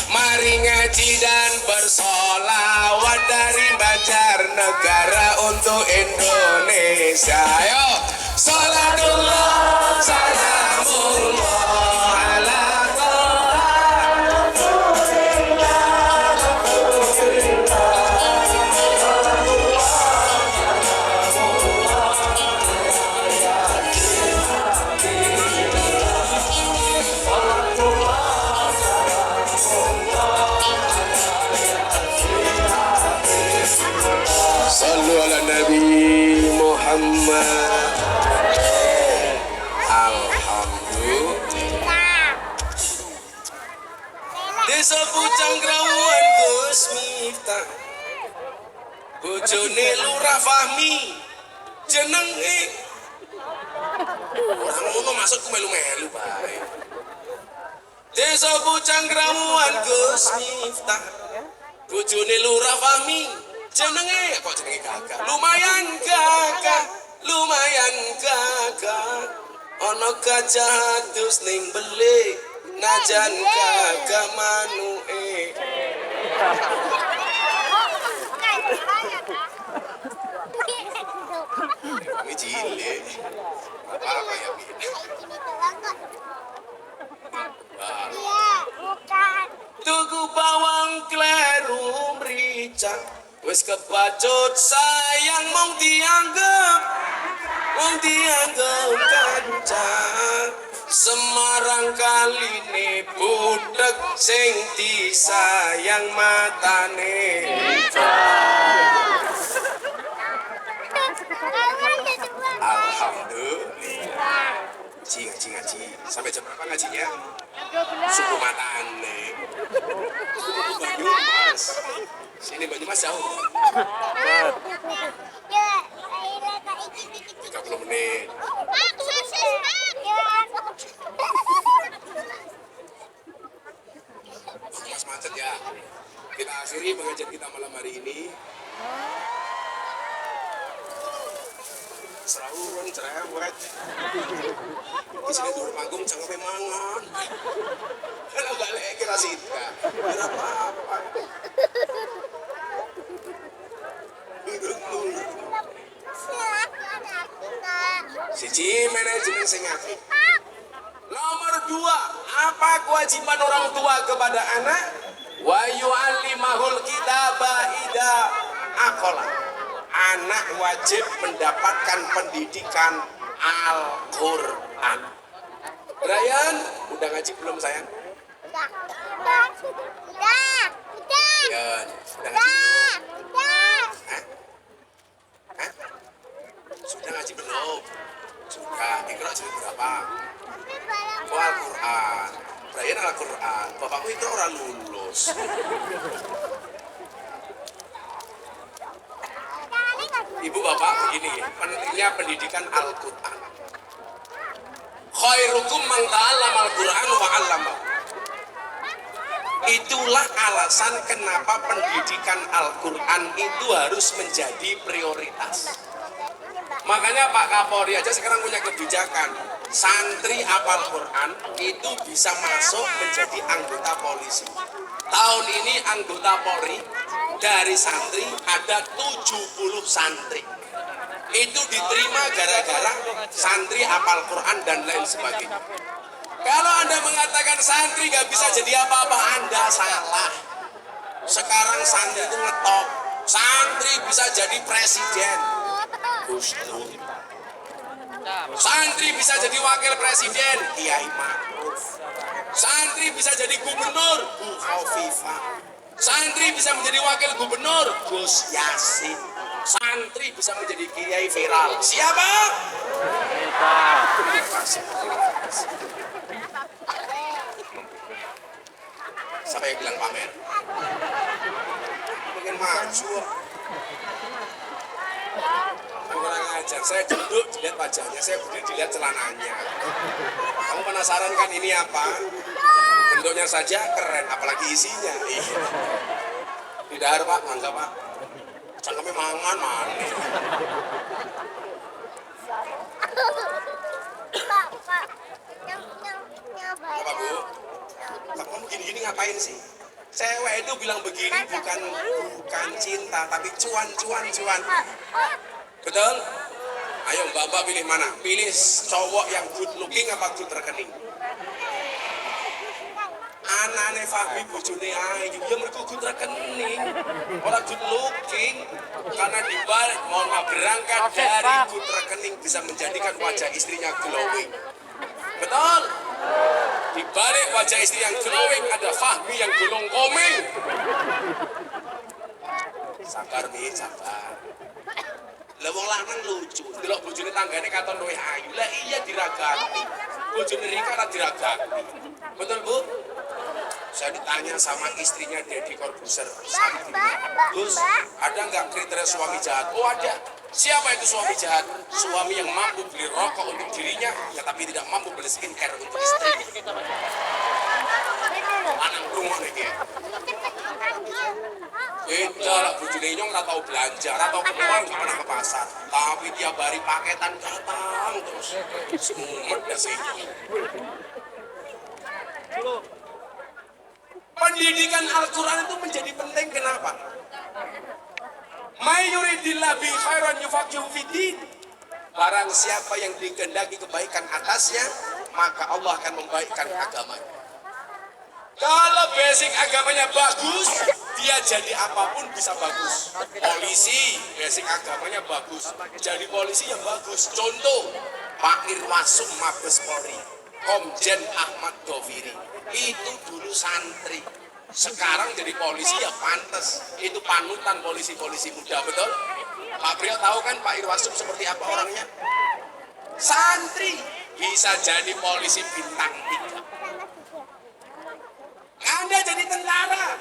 mari ngaji dan bersolawat dari Banjarnegara untuk Indonesia ayo salatullah salamullah ala toha Rasulillah sallu ala nabi Muhammad alhamdulillah desa Pucang Grawuan Gus Miftah bojone Lurah Fahmi jenenge ora ngono maksudku melu-melu bae desa Pucang Grawuan Gus Miftah bojone Lurah Fahmi jenenge kok jenenge gagah lumayan gagah ana gajah adus ning belik najan gagah manuke kami cilik apa ya Bi tuku bawang kleru mrica Wis kebacut sayang mong dianggap kancang. Semarang kaline budek sing disayang matane. Alhamdulillah. Ngaji. Sampai jam berapa ngajinya? Suku matane. Banyumas. Sini Banyumas jauh. 30 menit. Mas macet ya. Kita akhiri pengajian kita malam hari ini. Serauan cerewet. Di sini dulu panggung cangkeme mangan. Kalau balik kira sita. Berapa apa? Siji manajemen sing apik. Nomor 2, apa kewajiban orang tua kepada anak? Wa yu'allimahul kitaba idza aqala. Anak wajib mendapatkan pendidikan Al-Qur'an. Ryan, udah ngaji belum sayang? Udah. Ya, udah ngaji belum? Hah? Hah? Sudah ngaji belum? Sudah. Ikra jilid berapa? Oh, Al-Quran. Brian Al-Quran. Bapakmu itu orang lulus. Ibu bapak begini, pentingnya pendidikan Al-Quran. Khairukum man ta'allama Al-Quran wa 'allamahu. Itulah alasan kenapa pendidikan Al-Quran itu harus menjadi prioritas. Makanya Pak Kapolri aja sekarang punya kebijakan, santri hafal Quran itu bisa masuk menjadi anggota polisi. Tahun ini anggota Polri dari santri ada 70 santri. Itu diterima gara-gara santri hafal Quran dan lain sebagainya. Kalau Anda mengatakan santri gak bisa jadi apa-apa, Anda salah. Sekarang santri itu ngetop. Santri bisa jadi presiden. Gus Dur. Santri bisa jadi wakil presiden, Kiai Ma'ruf. Santri bisa jadi gubernur, Bu Khofifah. Santri bisa menjadi wakil gubernur, Gus Yasin. Santri bisa menjadi kiai viral. Siapa? Terima kasih. Siapa yang bilang pamer? Pengen maju. Kurang ajar, saya duduk dilihat wajahnya, saya berdiri dilihat celananya. Kamu penasaran kan ini apa? Bentuknya saja keren, apalagi isinya. Di dahar Pak, mangga Pak. Cangkeme mangan mana? Apa Bu? Kamu gini-gini ngapain sih? Cewek itu bilang begini bukan cinta, tapi cuan. Betul? Ayo Mbak pilih mana? Pilih cowok yang good looking apa good rekening? Anane Fahmi bojone ayu ya mergo good rekening. Ora good looking. Karena dibalik mohon maaf berangkat dari good rekening bisa menjadikan wajah istrinya glowing. Betul? Di balik wajah istri yang glowing ada Fahmi yang gulung komeng. Sabar Mi, sabar. Lah wong lanang lucu, delok bojone tanggane katon luwih ayu. Lah iya diragati. Bojone Rika ora diragati. Betul, Bu? Saya ditanya sama istrinya Deddy Corbuzier, Gus, ada nggak kriteria suami jahat? Oh ada. Siapa itu suami jahat? Suami yang mampu beli rokok untuk dirinya, ya tapi tidak mampu beli skincare untuk istrinya. Lanang rumah nih ya. Beda lah, bojone nyong nggak tahu belanja, nggak tahu keluar, nggak pernah ke pasar. Tapi tiap hari paketan datang terus. Semumet dah sih. Pendidikan Al-Quran itu menjadi penting, kenapa? May yuridillah bi khairan yufaqihu fiddin. Barang siapa yang dikehendaki kebaikan atasnya, maka Allah akan membaikkan agamanya. Kalau basic agamanya bagus, dia jadi apapun bisa bagus. Polisi, basic agamanya bagus. Jadi polisi yang bagus. Contoh, Pak Irwasum Mabes Polri, Komjen Ahmad Doviri, itu dulu santri. Sekarang jadi polisi ya pantas. Itu panutan polisi-polisi muda, betul? Pak Priyo tahu kan Pak Irwasum seperti apa orangnya? Santri bisa jadi polisi bintang 3. Anda jadi tentara,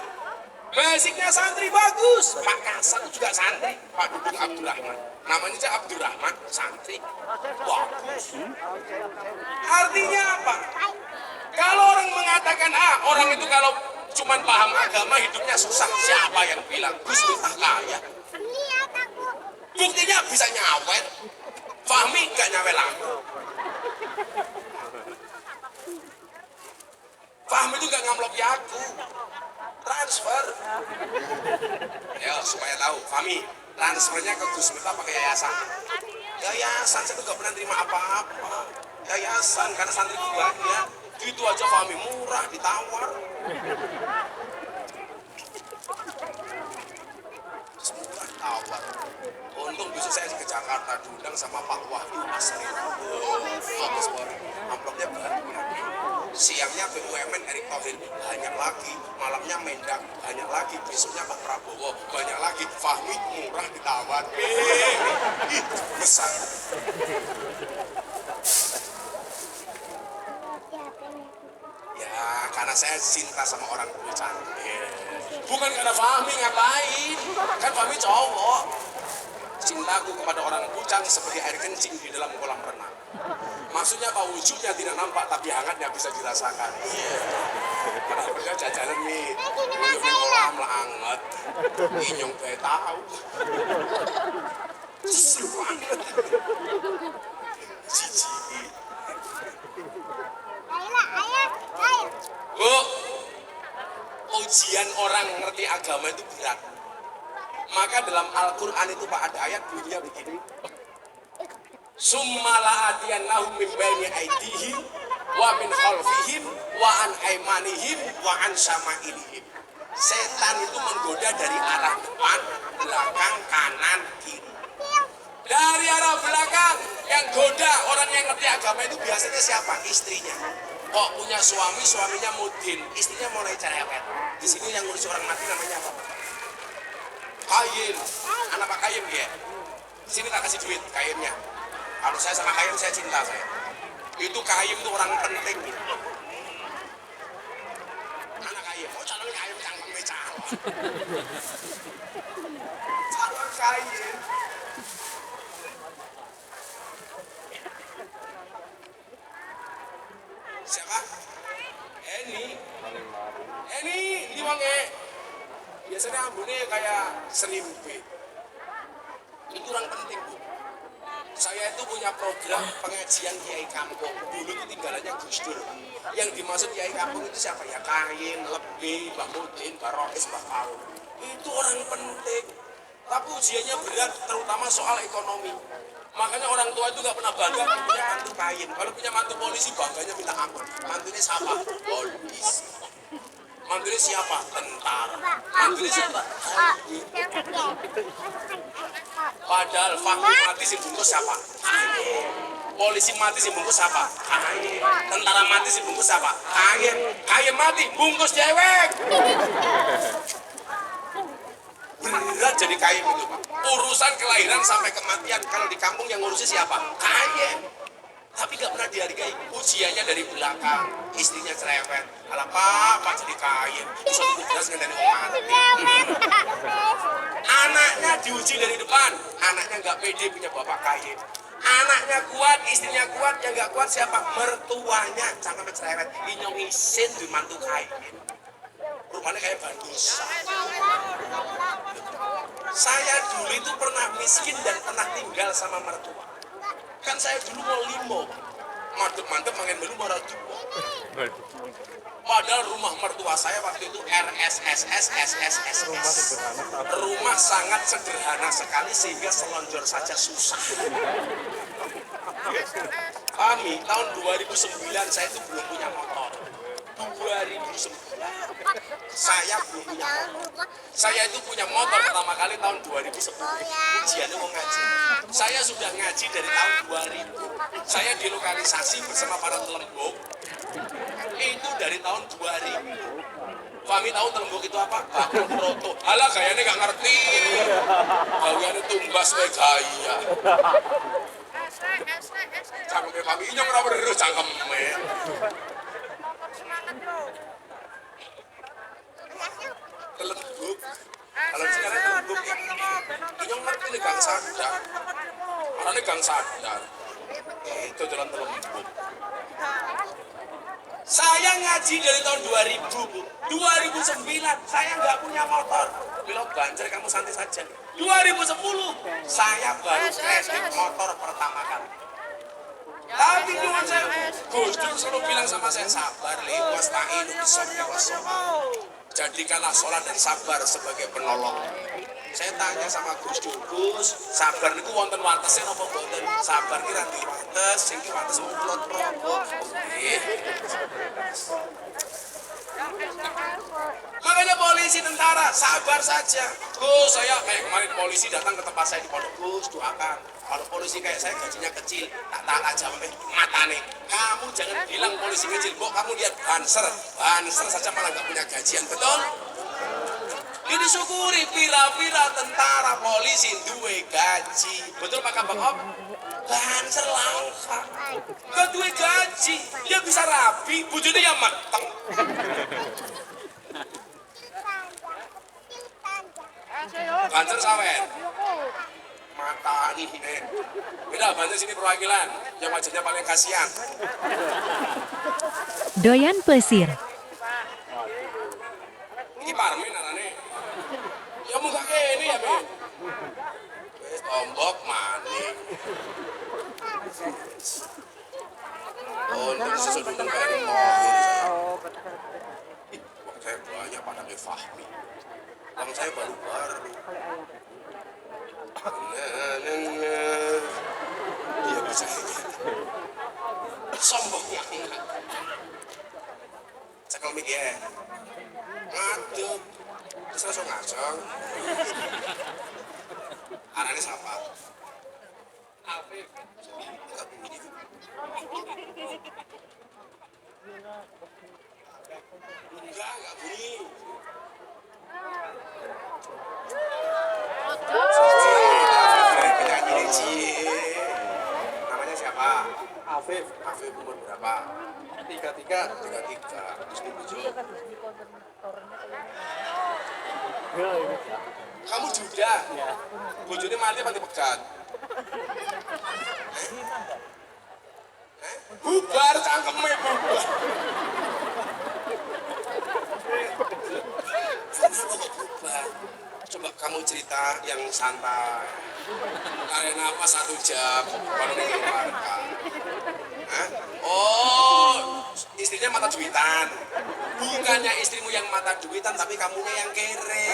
basicnya santri bagus. Pak Kasat juga santri, Pak Dudung Abdurrahman, namanya aja Abdurrahman, santri bagus. Artinya apa? Kalau orang mengatakan orang itu kalau cuman paham agama hidupnya susah, siapa yang bilang? Gus Miftah kaya, buktinya bisa nyawet. Fahmi gak nyawet lampu. Fahmi itu gak ngamlok yaku, transfer. Ya supaya tahu, Fahmi transfernya ke Gus Miftah pakai yayasan. Yayasan saya tuh gak pernah terima apa-apa. Yayasan karena santri banyak. Itu aja Fahmi murah ditawar. Semua ditawar. Untung besok saya ke Jakarta diundang sama Pak Wahyu Asri. Mabes Polri. Amplopnya banyak. Siangnya BUMN Erick Thohir banyak lagi, malamnya Mendak banyak lagi, besoknya Pak Prabowo banyak lagi. Fahmi murah ditawar. Besar. Ya karena saya cinta sama orang pucat. Bukan karena Fahmi ngapain, kan Fahmi cowok. Cintaku kepada orang bujang seperti air kencing di dalam kolam renang. Maksudnya apa? Wujudnya tidak nampak tapi hangatnya bisa dirasakan. Padahal kerja jajanan nih, uyuk di kolam lah hangat. Inyong kayak tahu. Seru banget. Cici. Bu, ujian orang ngerti agama itu berat. Maka dalam Al-Quran itu Pak ada ayat bunyinya begini. Summa la'atiyannahum min baini aydihim wa min khalfihim wa an aymanihim wa an syama'ilihim. Setan itu menggoda dari arah depan, belakang, kanan, kiri. Dari arah belakang yang goda orang yang ngerti agama itu biasanya siapa? Istrinya. Kok punya suami, suaminya mudin, istrinya mulai cerewet. Di sini yang ngurus orang mati namanya apa? Kayim, anak Pak Kayim ya. Sini tak kasih duit Kayimnya. Kalau saya sama Kayim saya cinta saya. Itu Kayim itu orang penting. Anak Kayim, oh calon Kayim cangkang calon. Calon Kayim. Siapa? Eni, di wange. Biasanya ambune kayak selimpe. Itu orang penting, Bu. Saya itu punya program pengajian Kiai Kampung. Dulu itu tinggalannya Gus Dur. Yang dimaksud Kiai Kampung itu siapa ya? Kain, Lebih, Mbak Mudin, Mbak Rois, Mbak Paul. Itu orang penting. Tapi ujiannya berat, terutama soal ekonomi. Makanya orang tua itu gak pernah bangga punya mantu kain. Kalau punya mantu polisi bangganya minta ampun. Mantunya siapa? Polisi. Mantunya siapa? Tentara. Mantunya siapa? Padahal Fahmi mati si bungkus siapa? Kain. Polisi mati si bungkus siapa? Kain. Tentara mati si bungkus siapa? Kain. Kain mati bungkus dewek. Berat jadi kain itu Pak. Urusan kelahiran sampai kematian kalau di kampung yang ngurusnya siapa? Kain. Tapi gak pernah dihargai. Ujiannya dari belakang, istrinya cerewet. Alah Pak jadi kain. Terus aku jelas ngandani orang mati. Anaknya diuji dari depan, anaknya gak pede punya bapak kain. Anaknya kuat, istrinya kuat, yang gak kuat siapa? Mertuanya, jangan cerewet. Inyong isin di mantu kain. Rumahnya kayak Bandusa. Saya dulu itu pernah miskin dan pernah tinggal sama mertua. Kan saya dulu mau limo, mantep-mantep mangen melu marah juga. Padahal rumah mertua saya waktu itu RSSS. Rumah sangat sederhana sekali sehingga selonjor saja susah. Kami tahun 2009 saya itu belum punya motor. 2009. Saya itu punya motor pertama kali tahun 2010. Ujiannya mau ngaji. Saya sudah ngaji dari tahun 2000. Saya dilokalisasi bersama para telembuk itu dari tahun 2000. Kami tahu telembuk itu apa? Bakul proto. Alah gayanya gak ngerti. Gayanya tumbas we gaya. Cangkeme kami nyong ora bener cangkeme. Telembuk. Kalau sekarang telembuk nyong ngerti nih gang sadar. Orangnya gang sadar. Itu jalan telembuk. Saya ngaji dari tahun 2000, Bu. 2009 saya nggak punya motor. Bilang banjir kamu santai saja. 2010 saya baru kredit motor pertama kali. Tapi cuma saya, Gus Dur selalu bilang sama saya, sabar lewas ta'inu bisabri wassabar. Jadikanlah sholat dan sabar sebagai penolong. Saya tanya sama Gus Dur, Gus, sabar niku wonten watesnya napa mboten? Sabar ki ra duwe wates, sing ki wates mung plot-plot. Makanya polisi, tentara, sabar saja. Gus, saya kayak kemarin polisi datang ke tempat saya di Pondok, Gus, doakan. Kalau polisi kayak saya gajinya kecil, tak aja sampai mata nih. Kamu jangan bilang polisi kecil, kok kamu lihat banser saja malah nggak punya gajian, betul? Ini syukuri pira-pira tentara polisi duwe gaji. Betul Pak Kabak Om? Banser langka. Gak duwe gaji. Dia bisa rapi, bujurnya yang mateng. Banser sawen. Mata ini. Beda banser sini perwakilan. Yang wajahnya paling kasihan. Doyan Pesir. Ini Parmin arane. Ya muka kene ya, Be. Wis tombok maning. Oh, untuk sesudungan kayak mohir saya. Wong saya banyak pada Fahmi. Wong saya baru-baru. Dia bisa sombongnya. Cekel mik ya. Ngaduk. Terus langsung ngacong. Arane siapa? Afif. Enggak bunyi. Enggak bunyi. Penyanyi Cie. Namanya siapa? Afif. Afif umur berapa? 33. Terus dibujuk. Kamu juga? Ya. Bojone mati apa dipegat? Bubar cangkeme bubar. Kenapa kok bubar? Coba kamu cerita yang santai. Karena apa 1 jam baru dikeluarkan? Hah? Oh, istrinya mata duitan. Bukannya istrimu yang mata duitan, tapi kamunya yang kere.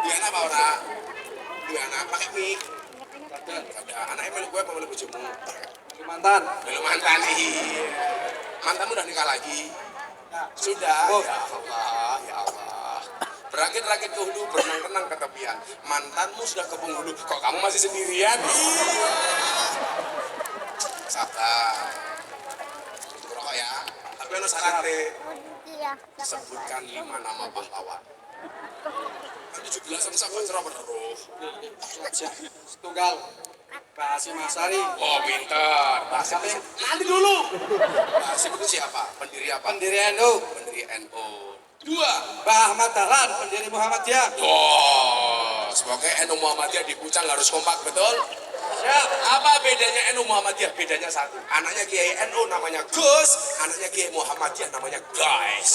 Dia apa ora? Dia anak pakai mic. Ada anaknya milik gue apa milik bojomu? Mantan. Belum mantan nih. Mantanmu udah nikah lagi? Sudah. Oh. Ya Allah. Berakit-rakit ke hulu, berenang-renang ke tepian. Mantanmu sudah ke penghulu, kok kamu masih sendirian? Sabar. Rokok ya. Tapi ada syaratnya. Sebutkan 5 nama pahlawan. 17 sama cerah beneruh. Tunggal. Pak Hasim Asari. Oh pintar. Pak Hasim. Nanti dulu. Pak Hasim itu siapa? Pendiri apa? Pendiri NU. Pendiri NU. 2. Pak Ahmad Dahlan. Pendiri Muhammadiyah. Oh, semoga NU Muhammadiyah di Pucang harus kompak, betul? Siap. Apa bedanya NU Muhammadiyah? Bedanya 1. Anaknya Kiai NU namanya Gus. Anaknya Kiai Muhammadiyah namanya Guys.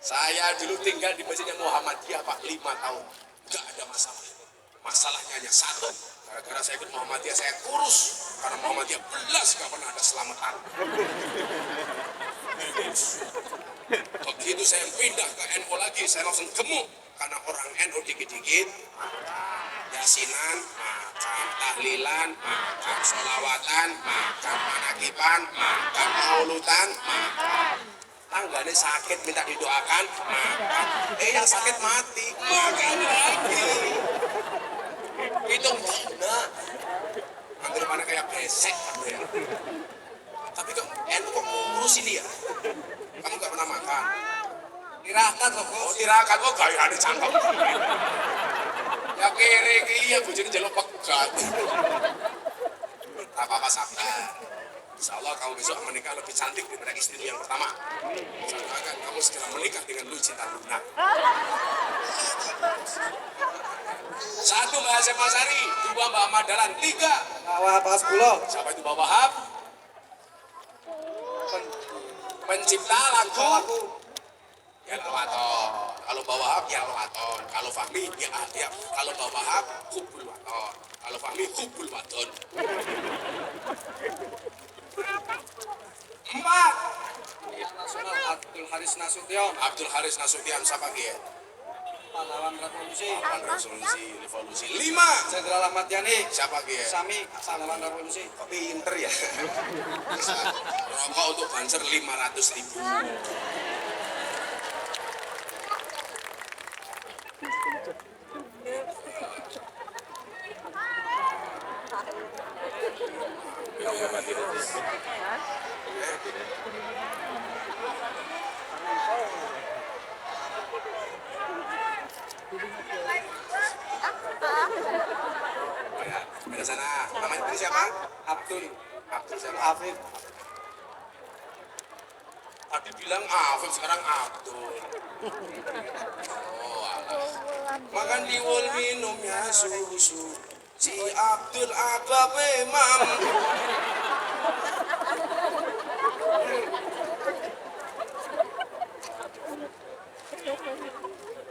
Saya dulu tinggal di masjidnya Muhammadiyah Pak 5 tahun. Gak ada masalah. Masalahnya hanya 1. Gara-gara saya ikut Muhammadiyah saya kurus. Karena Muhammadiyah belas gak pernah ada selamatan. Begitu saya pindah ke NU lagi, saya langsung gemuk. Karena orang NU dikit-dikit, yasinan, makan tahlilan, makan sholawatan, makan manakipan, makan maulutan, makan. Tanggane sakit minta didoakan, makan. Yang sakit mati, makan lagi. Hitung dina. Hampir mana kayak besek kamu ya. Tapi kok kok ngurus ini ya? Kamu gak pernah makan? Tirakat kok. Oh tirakat kok gayane cangkem. Ya kere iki ya bojone njaluk pegat. Tak apa-apa sabar. Insyaallah kamu besok menikah lebih cantik daripada istri yang pertama. Usahakan kamu segera menikah dengan Lui Cinta Luna. Satu Mbak Asep Masari, dua Mbak Madalan, tiga. Awal pas pulau. Siapa itu Mbak Wahab? Pencipta lagu. Ya Lawaton. Kalau Mbak Wahab ya Lawaton. Kalau Fahmi ya Adia. Kalau Mbak Wahab Hubul Waton. Kalau Fahmi Hubul Waton. Empat. Nasional Abdul Haris Nasution. Abdul Haris Nasution siapa dia? Pahlawan revolusi. Revolusi. Lima. Jenderal Ahmad Yani. Siapa dia? Sami pahlawan revolusi. Kok pinter ya? Bisa. Rokok untuk banser 500.000. Ada sana. Namanya tadi siapa? Abdul Abdul siapa? Afif. Tadi bilang Afif, sekarang Abdul. Oh, alah. Makan diwul minumnya susu. Si Abdul agak memang.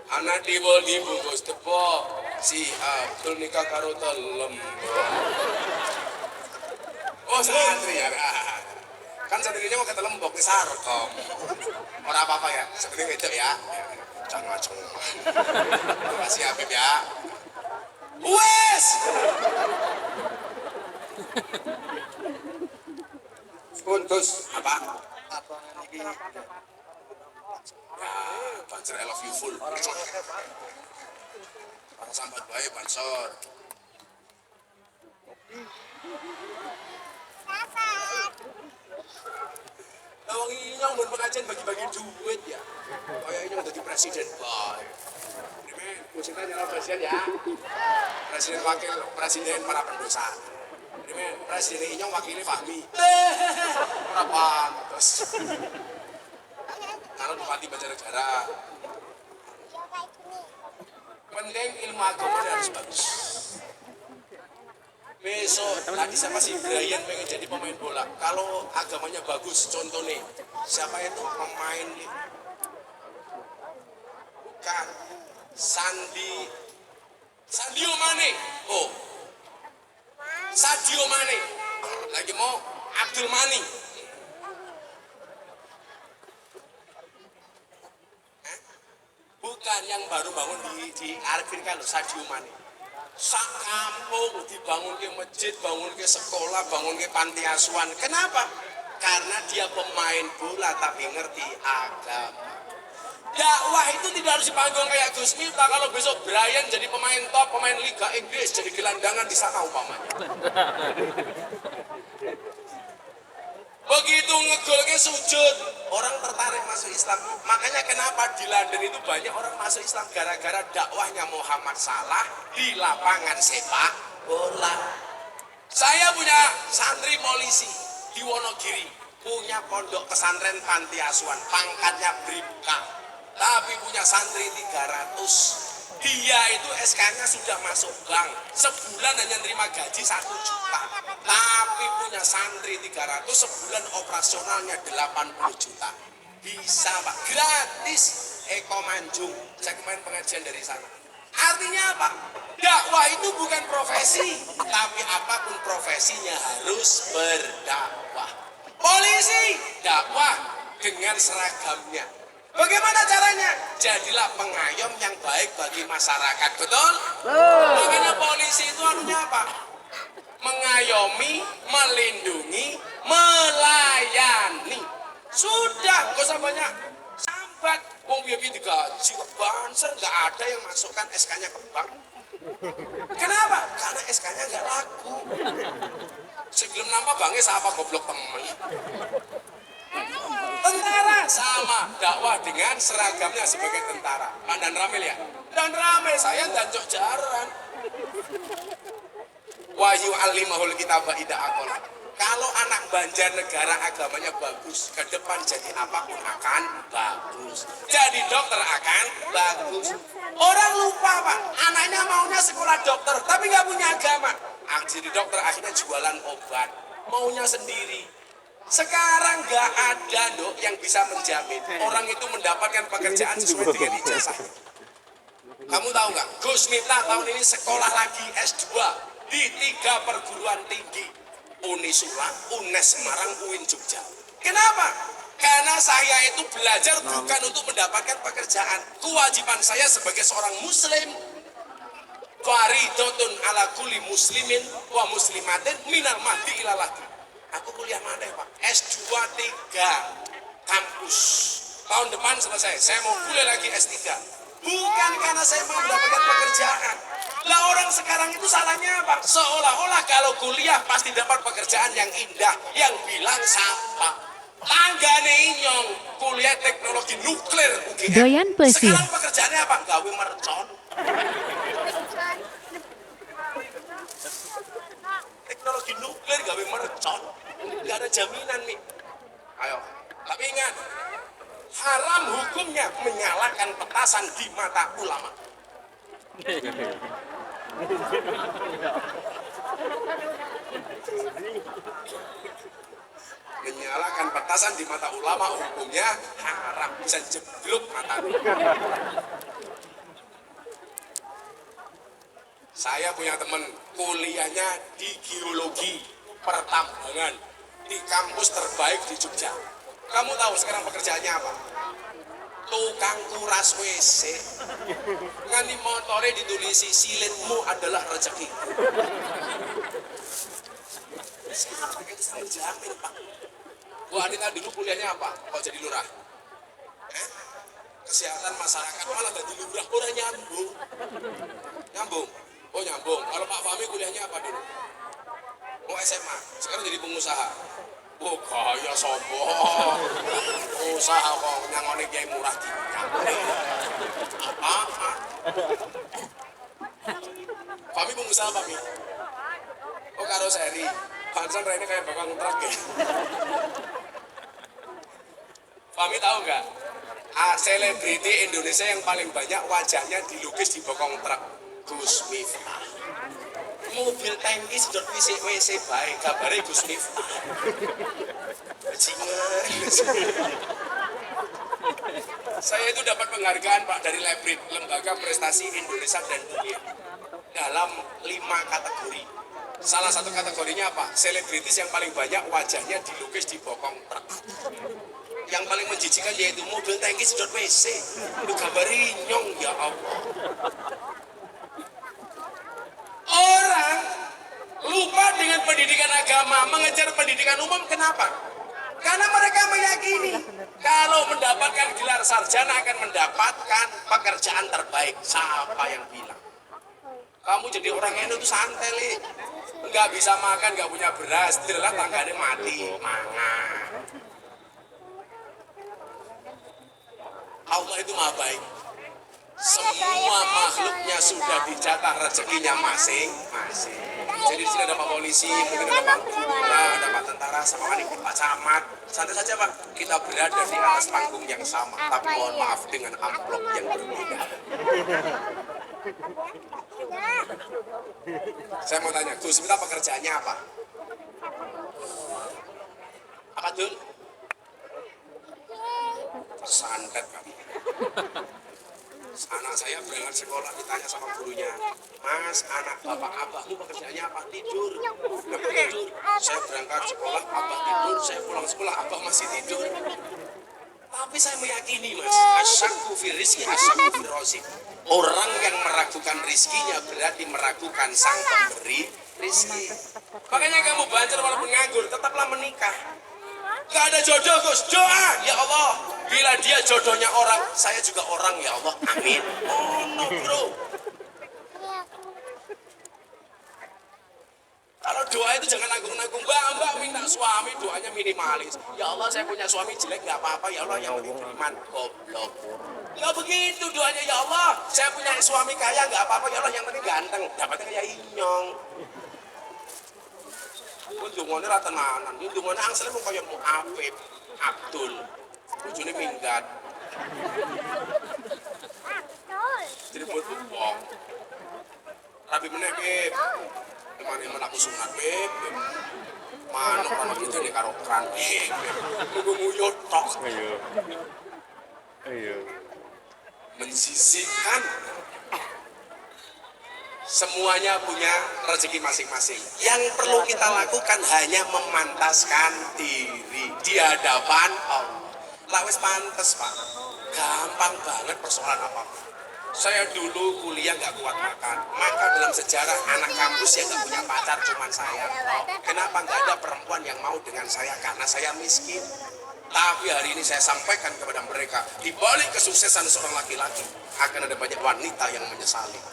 Anak diwul dibungkus tepok. Si Abdul nikah karo telem. Oh santri ya kan santrinya mau kata lembok di sarkom. Orang apa-apa ya, sebenarnya itu ya. Jangan macam. Terima kasih Habib ya. Wes. Putus. Apa? Potongan iki. Ya, Banser I love you full. Orang sambat baik Banser. Lawang ini yang mau pengajian bagi-bagi duit ya. Kayaknya mau jadi presiden boy. Ini musiknya nyala presiden ya. Presiden wakil presiden para pendosa. Ini presiden ini wakilnya Fahmi. Kenapa? Terus. Kalau Bupati Banjarnegara. Penting ilmu agama harus bagus. Besok tadi sama si Brian pengen jadi pemain bola. Kalau agamanya bagus, contoh nih, siapa itu pemain nih? Bukan Sadio Mane. Oh, Sadio Mane. Lagi mau Abdul Mani. Bukan yang baru bangun di Arifin kan, Sadio Mane. Sak kampung dibangun ke masjid, bangun ke sekolah, bangun ke panti asuhan. Kenapa? Karena dia pemain bola tapi ngerti agama. Dakwah itu tidak harus dipanggung kayak Gus Miftah. Kalau besok Brian jadi pemain top, pemain Liga Inggris, jadi gelandangan di sana umpamanya. Begitu ngegolnya sujud, orang tertarik masuk Islam. Makanya kenapa di London itu banyak orang masuk Islam gara-gara dakwahnya Muhammad Salah di lapangan sepak bola. Saya punya santri polisi di Wonogiri, punya pondok pesantren panti asuhan, pangkatnya Bribka, tapi punya santri 300. Dia itu SK-nya sudah masuk bank, sebulan hanya terima gaji 1 juta. Tapi punya santri 300, sebulan operasionalnya 80 juta. Bisa Pak, gratis. Eko Manjung, saya kemarin pengajian dari sana. Artinya apa? Dakwah itu bukan profesi, tapi apapun profesinya harus berdakwah. Polisi, dakwah dengan seragamnya. Bagaimana caranya? Jadilah pengayom yang baik bagi masyarakat, betul? Makanya polisi itu anunya apa? Mengayomi, melindungi, melayani. Sudah, gak usah banyak sambat. Wong biar digaji kok banser, nggak ada yang masukkan SK-nya ke bank. Kenapa? Karena SK-nya nggak laku. Sebelum nama banknya siapa goblok temen. Tentara sama dakwah dengan seragamnya sebagai tentara. Pak Dan Ramil ya? Dan Ramil saya dan Cok Jaran. Wahyu alimahul kitabah ida akola. Kalau anak Banjarnegara agamanya bagus, ke depan jadi apapun akan bagus. Jadi dokter akan bagus. Orang lupa Pak, anaknya maunya sekolah dokter, tapi nggak punya agama. Jadi dokter akhirnya jualan obat, maunya sendiri. Sekarang nggak ada dok yang bisa menjamin orang itu mendapatkan pekerjaan sesuai dengan ijazahnya. Kamu tahu nggak? Gus Miftah tahun ini sekolah lagi S2 di 3 perguruan tinggi. Unisula, UNES Semarang, UIN Jogja. Kenapa? Karena saya itu belajar bukan untuk mendapatkan pekerjaan. Kewajiban saya sebagai seorang muslim, faridotun ala kulli muslimin wa muslimatin minal mahdi ilal lahdi. Aku kuliah mana ya Pak? S2 3 kampus. Tahun depan selesai, saya mau kuliah lagi S3. Bukan karena saya mau mendapatkan pekerjaan. Lah orang sekarang itu salahnya apa? Seolah-olah kalau kuliah pasti dapat pekerjaan yang indah, yang bilang sampah. Langgane inyong, kuliah teknologi nuklir UGM. Doyan pesir. Sekarang pekerjaannya apa? Gawe mercon. Teknologi nuklir gawe mercon. Gak ada jaminan nih. Ayo, tapi ingat, haram hukumnya menyalakan petasan di mata ulama. Menyalakan petasan di mata ulama hukumnya haram, bisa jeblok mata. Saya punya teman kuliahnya di geologi pertambangan di kampus terbaik di Jogja. Kamu tahu sekarang pekerjaannya apa? Tukang kuras WC. Nganti motore ditulisi silitmu adalah rezeki. Sekarang itu sangat jamin Pak. Wah Anita dulu kuliahnya apa? Kok jadi lurah? Kesehatan masyarakat malah jadi lurah. Orang nyambung. Nyambung. Oh nyambung. Kalau Pak Fahmi kuliahnya apa dulu? Oh SMA. Sekarang jadi pengusaha. Oh kaya sombong. Usaha kok nyangone kiai murah dikang. Apa? Fahmi pengusaha Fahmi. Oh karoseri. Pansan Rene kayak bakal truk ya. Fahmi tahu nggak? Selebriti Indonesia yang paling banyak wajahnya dilukis di bokong truk. Gus Miftah. Mobil tangki sedot WC baik, kabarnya Gus Miftah. Saya itu dapat penghargaan Pak dari Lebrit, Lembaga Prestasi Indonesia dan Dunia, dalam 5 kategori. Salah satu kategorinya apa? Selebritis yang paling banyak wajahnya dilukis di bokong truk. Yang paling menjijikan yaitu mobil tangki sedot WC. Lu kabari nyong ya Allah. Orang lupa dengan pendidikan agama, mengejar pendidikan umum. Kenapa? Karena mereka meyakini kalau mendapatkan gelar sarjana akan mendapatkan pekerjaan terbaik. Siapa yang bilang? Kamu jadi orang NU itu santai, Li. Nggak bisa makan, nggak punya beras, jelas tangganya mati, mangan. Allah itu maha baik. Semua makhluknya sudah dicatat rezekinya masing-masing. Jadi di sini ada Pak Polisi, mungkin ada Pak Lurah, ada Pak Tentara, sama Pak Camat. Santai saja Pak, kita berada di atas panggung yang sama, tapi mohon maaf dengan amplop yang berbeda. Saya mau tanya, Gus Miftah pekerjaannya apa? Apa Dul? Santet kamu. Anak saya berangkat sekolah ditanya sama gurunya, Mas, anak bapak abahmu pekerjaannya apa? Tidur. Kenapa tidur? Saya berangkat sekolah, abah tidur, saya pulang sekolah, abah masih tidur. Tapi saya meyakini mas, asyakku fi rizki, asyakku fi rozik. Orang yang meragukan rizkinya berarti meragukan sang pemberi rizki. Makanya kamu banjar walaupun nganggur, tetaplah menikah. Gak ada jodoh Gus, doa ya Allah. Bila dia jodohnya orang, saya juga orang ya Allah, amin. Oh no bro. Kalau doa itu jangan nanggung-nanggung, mbak minta suami doanya minimalis. Ya Allah saya punya suami jelek gak apa-apa ya Allah yang penting beriman. Goblok. Ya begitu doanya ya Allah. Saya punya suami kaya gak apa-apa ya Allah yang penting ganteng. Dapatnya kayak Inyong. Untungannya rata nanan. Untungannya angselnya mau kayak Mu'afib, Abdul. Ujungnya minggat. Jadi buat bubong. Rabi meneh Beb. Kemana aku sunat Beb. Mana orang itu nih karo keran Beb. Gue nguyot tok. Ayo. Mensisihkan. Semuanya punya rezeki masing-masing. Yang perlu kita lakukan hanya memantaskan diri di hadapan Allah. Lah wis pantes Pak. Gampang banget persoalan apapun. Saya dulu kuliah nggak kuat makan, maka dalam sejarah anak kampus yang nggak punya pacar cuma saya. Kenapa nggak ada perempuan yang mau dengan saya? Karena saya miskin. Tapi hari ini saya sampaikan kepada mereka, di balik kesuksesan seorang laki-laki akan ada banyak wanita yang menyesali.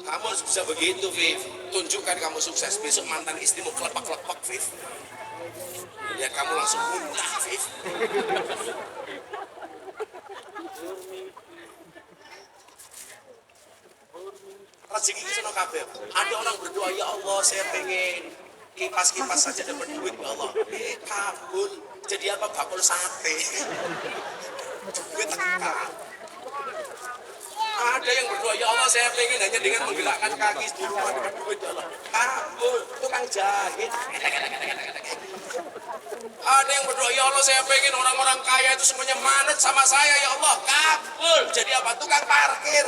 Kamu harus bisa begitu, Viv. Tunjukkan kamu sukses. Besok mantan istrimu kelepak-kelepak, Viv. Lihat kamu langsung muntah, Viv. Rezeki itu sono kabeh. Ada orang berdoa, ya Allah, saya pengen kipas-kipas saja dapat duit, ya Allah. Kabul. Jadi apa? Bakul sate. Duit teka. Ada yang berdoa, ya Allah saya pengen hanya dengan menggerakkan kaki di rumah dapat duit, ya Allah. Kabul, tukang jahit. Ada yang berdoa, ya Allah saya pengen orang-orang kaya itu semuanya manut sama saya, ya Allah. Kabul, jadi apa? Tukang parkir.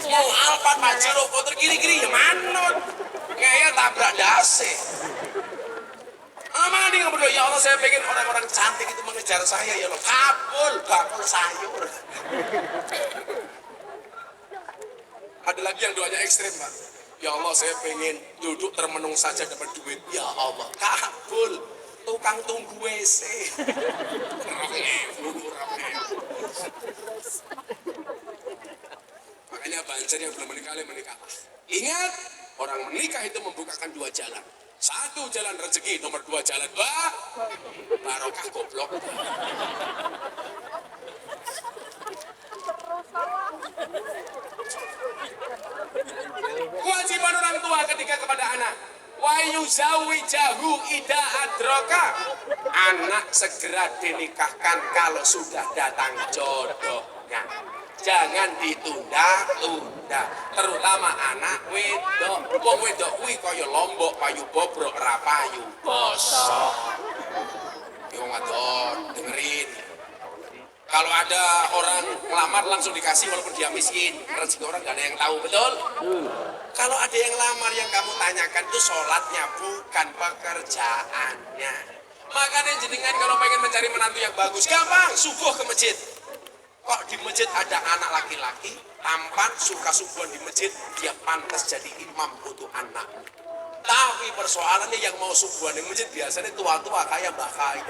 Mau Alphard, Pajero, Motor kiri-kiri ya manut. Ngeyel tabrak dasi. Mana yang berdoa, ya Allah saya pengen orang-orang cantik itu mengejar saya, ya Allah. Kabul, bakul sayur. Ada lagi yang doanya ekstrim, Pak. Ya Allah, saya pengen duduk termenung saja dapat duit. Ya Allah, kabul. Tukang tunggu WC. Makanya banjar yang belum menikah, menikah. Ingat, orang menikah itu membukakan dua jalan. Satu jalan rezeki, nomor dua jalan barokah goblok. Kewajiban orang tua ketika kepada anak, wa yuzawijahu ida adroka. Anak segera dinikahkan kalau sudah datang jodohnya. Jangan ditunda-tunda. Terutama anak wedok. Wong wedok kuwi kaya lombok payu bobrok ra payu bosok. Yo ngadon, dengerin. Kalau ada orang ngelamar langsung dikasih walaupun dia miskin. Rezeki orang gak ada yang tahu, betul? Kalau ada yang lamar yang kamu tanyakan itu sholatnya bukan pekerjaannya. Makanya jenengan kalau pengen mencari menantu yang bagus, gampang, subuh ke masjid. Kok di masjid ada anak laki-laki, tampan, suka subuhan di masjid, dia pantas jadi imam untuk anak. Tapi persoalannya yang mau subuhan di masjid biasanya tua-tua kayak Mbak Kai.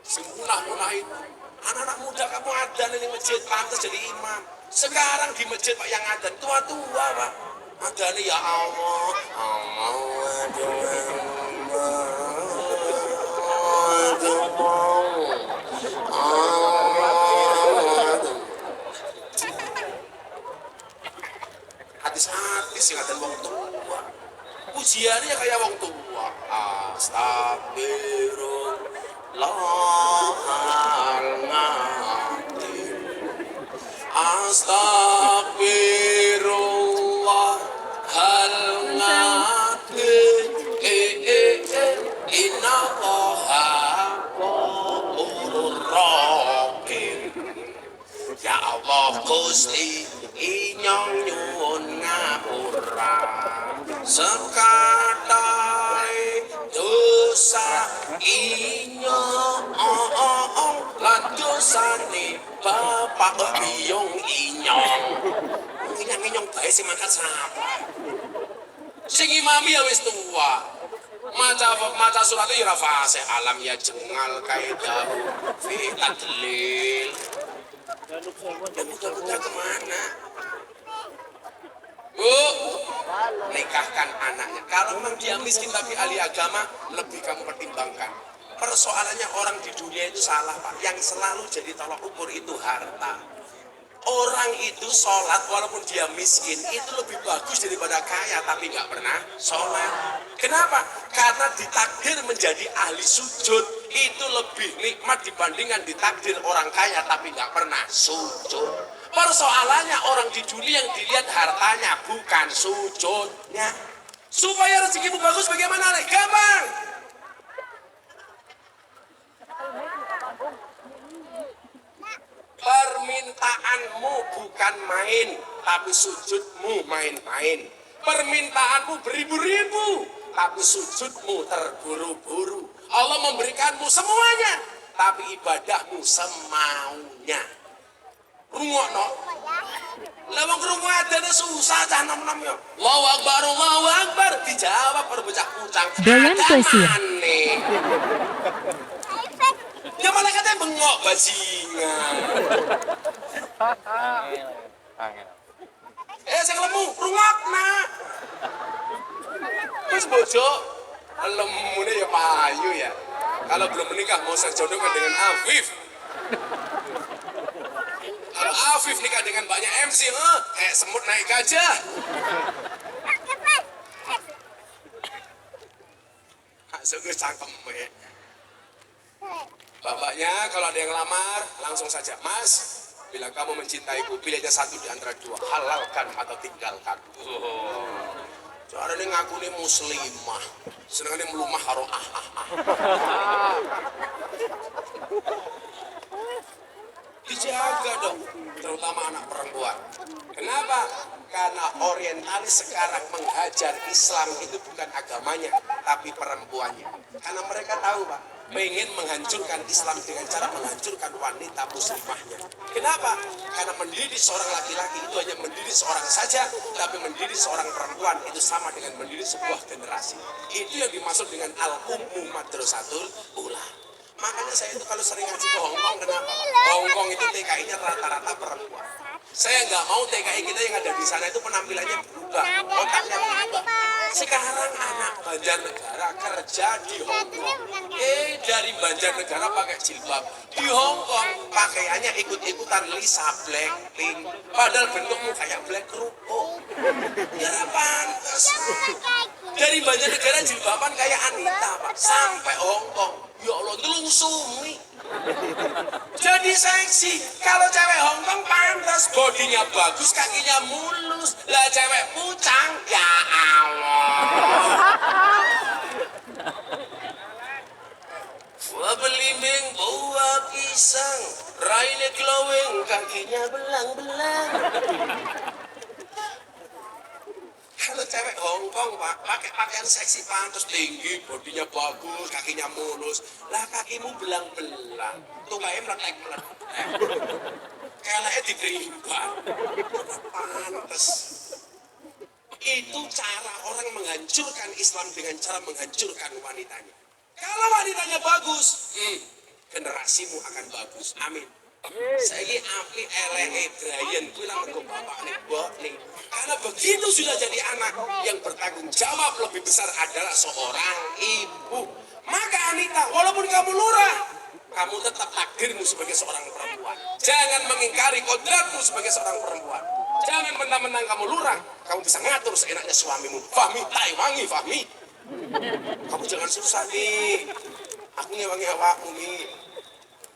Semunah-munah itu. Anak-anak muda kamu adzan di masjid, pantas jadi imam. Sekarang di masjid Pak yang adzan tua-tua Pak. Adzan ya Allah. Hadis-hadis yang ada wong tua. Pujiannya kayak wong tua. Astagfirullahaladzim. Innallaha ghafurur rahim. Ya Allah Gusti inyong nyuwun ngapura. Sekadai dosa inyo lan dosane bapak biyong inyong. Inyong bae sing mangkat sapa? Sing imami ya wis tua. Maca surat ya fase alam ya jengal kaidah fi tadlil. Dan mudah-mudah kemana? Bu, nikahkan anaknya. Kalau memang dia miskin tapi ahli agama, lebih kamu pertimbangkan. Persoalannya orang di dunia itu salah, Pak. Yang selalu jadi tolak ukur itu harta. Orang itu sholat walaupun dia miskin, itu lebih bagus daripada kaya tapi nggak pernah sholat. Kenapa? Karena ditakdir menjadi ahli sujud, itu lebih nikmat dibandingkan ditakdir orang kaya tapi nggak pernah sujud. Persoalannya orang di dunia yang dilihat hartanya, bukan sujudnya. Supaya rezekimu bagus bagaimana? Gampang. Permintaanmu bukan main, tapi sujudmu main-main. Permintaanmu beribu-ribu, tapi sujudmu terburu-buru. Allah memberikanmu semuanya, tapi ibadahmu semaunya. Rungokno. Lah wong krungu adane susah cah nom-nom yo. Allahu Akbar, dijawab berbocah kucang. Doyan pesir. Ya malaikatnya bengok bajingan. Sing lemu rungokna. Wis bojo lemune ya payu ya. Kalau belum menikah mau saya jodohkan dengan Afif. Kalau Afif nikah dengan banyak MC, kayak semut naik gajah. Sungguh cangkem ya. Bapaknya kalau ada yang lamar, langsung saja. Mas, bila kamu mencintaiku, pilih aja satu di antara dua. Halalkan atau tinggalkan. Cara ini ngaku nih muslimah. Senang ini melumah haro Dijaga dong, terutama anak perempuan. Kenapa? Karena orientalis sekarang menghajar Islam itu bukan agamanya, tapi perempuannya. Karena mereka tahu, Pak, pengen menghancurkan Islam dengan cara menghancurkan wanita muslimahnya. Kenapa? Karena mendidik seorang laki-laki itu hanya mendidik seorang saja, tapi mendidik seorang perempuan itu sama dengan mendidik sebuah generasi. Itu yang dimaksud dengan al-ummu madrasatul ula. Makanya saya itu kalau sering ngaji ke Hongkong, kenapa? Hongkong itu TKI-nya rata-rata perempuan. Saya nggak mau TKI kita yang ada di sana itu penampilannya berubah, otaknya berubah. Sekarang anak Banjarnegara kerja di Hongkong. Dari Banjarnegara pakai jilbab. Di Hongkong pakaiannya ikut-ikutan Lisa Blackpink. Padahal bentukmu kayak Black Kerupuk. Ya pantas. Dari Banjarnegara jilbaban kayak Anita, Pak. Sampai Hongkong. Ya Allah, telung sumi. Jadi seksi. Kalau cewek Hongkong pantas, bodinya bagus, kakinya mulus. Lah cewek pucang, ya Allah. Gua belimbing bawa pisang, raine glowing, kakinya belang-belang. Kalau cewek Hongkong, Pak, pakai pakaian seksi pantas, tinggi, bodinya bagus, kakinya mulus. Lah kakimu belang-belang, tunggae meletek-meletek. Keleknya dikerimbang. Pantas. Itu cara orang menghancurkan Islam dengan cara menghancurkan wanitanya. Kalau wanitanya bagus, generasimu akan bagus. Amin. Saya ini api elek Brian bilang ke bapak nih, mbok nih. Karena begitu sudah jadi anak yang bertanggung jawab lebih besar adalah seorang ibu. Maka Anita, walaupun kamu lurah, kamu tetap takdirmu sebagai seorang perempuan. Jangan mengingkari kodratmu sebagai seorang perempuan. Jangan mentang-mentang kamu lurah, kamu bisa ngatur seenaknya suamimu. Fahmi, tai wangi, Fahmi. Kamu jangan susah nih. Aku ngewangi awakmu nih.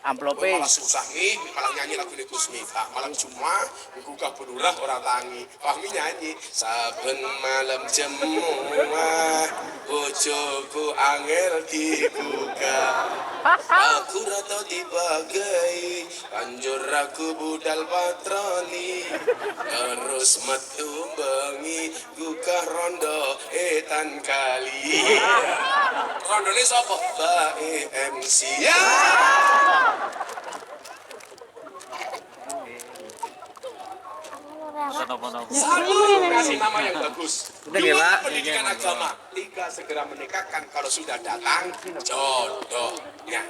Amplope. Malah susah nih, malah nyanyi lagu ini Gus Miftah. Malam cuma gugah berurah orang tangi. Fahmi nyanyi. Saben malam jemua, bojoku angel dibuka. Aku rata dibagai, banjur aku budal patroli. Terus metu bengi, gugah rondo etan kali. Rondo ini siapa? Bae MC. Ya! Satu, kasih nama yang bagus. Udah, ya, Dua, Pak. pendidikan agama. Tiga, segera menikahkan kalau sudah datang jodohnya.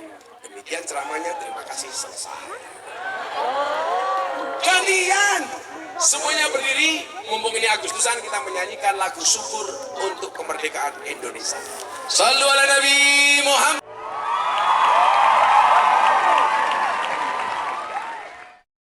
Demikian ceramahnya, terima kasih, selesai. Kalian semuanya berdiri, mumpung ini Agustusan kita menyanyikan lagu syukur untuk kemerdekaan Indonesia. Sallu ala Nabi Muhammad.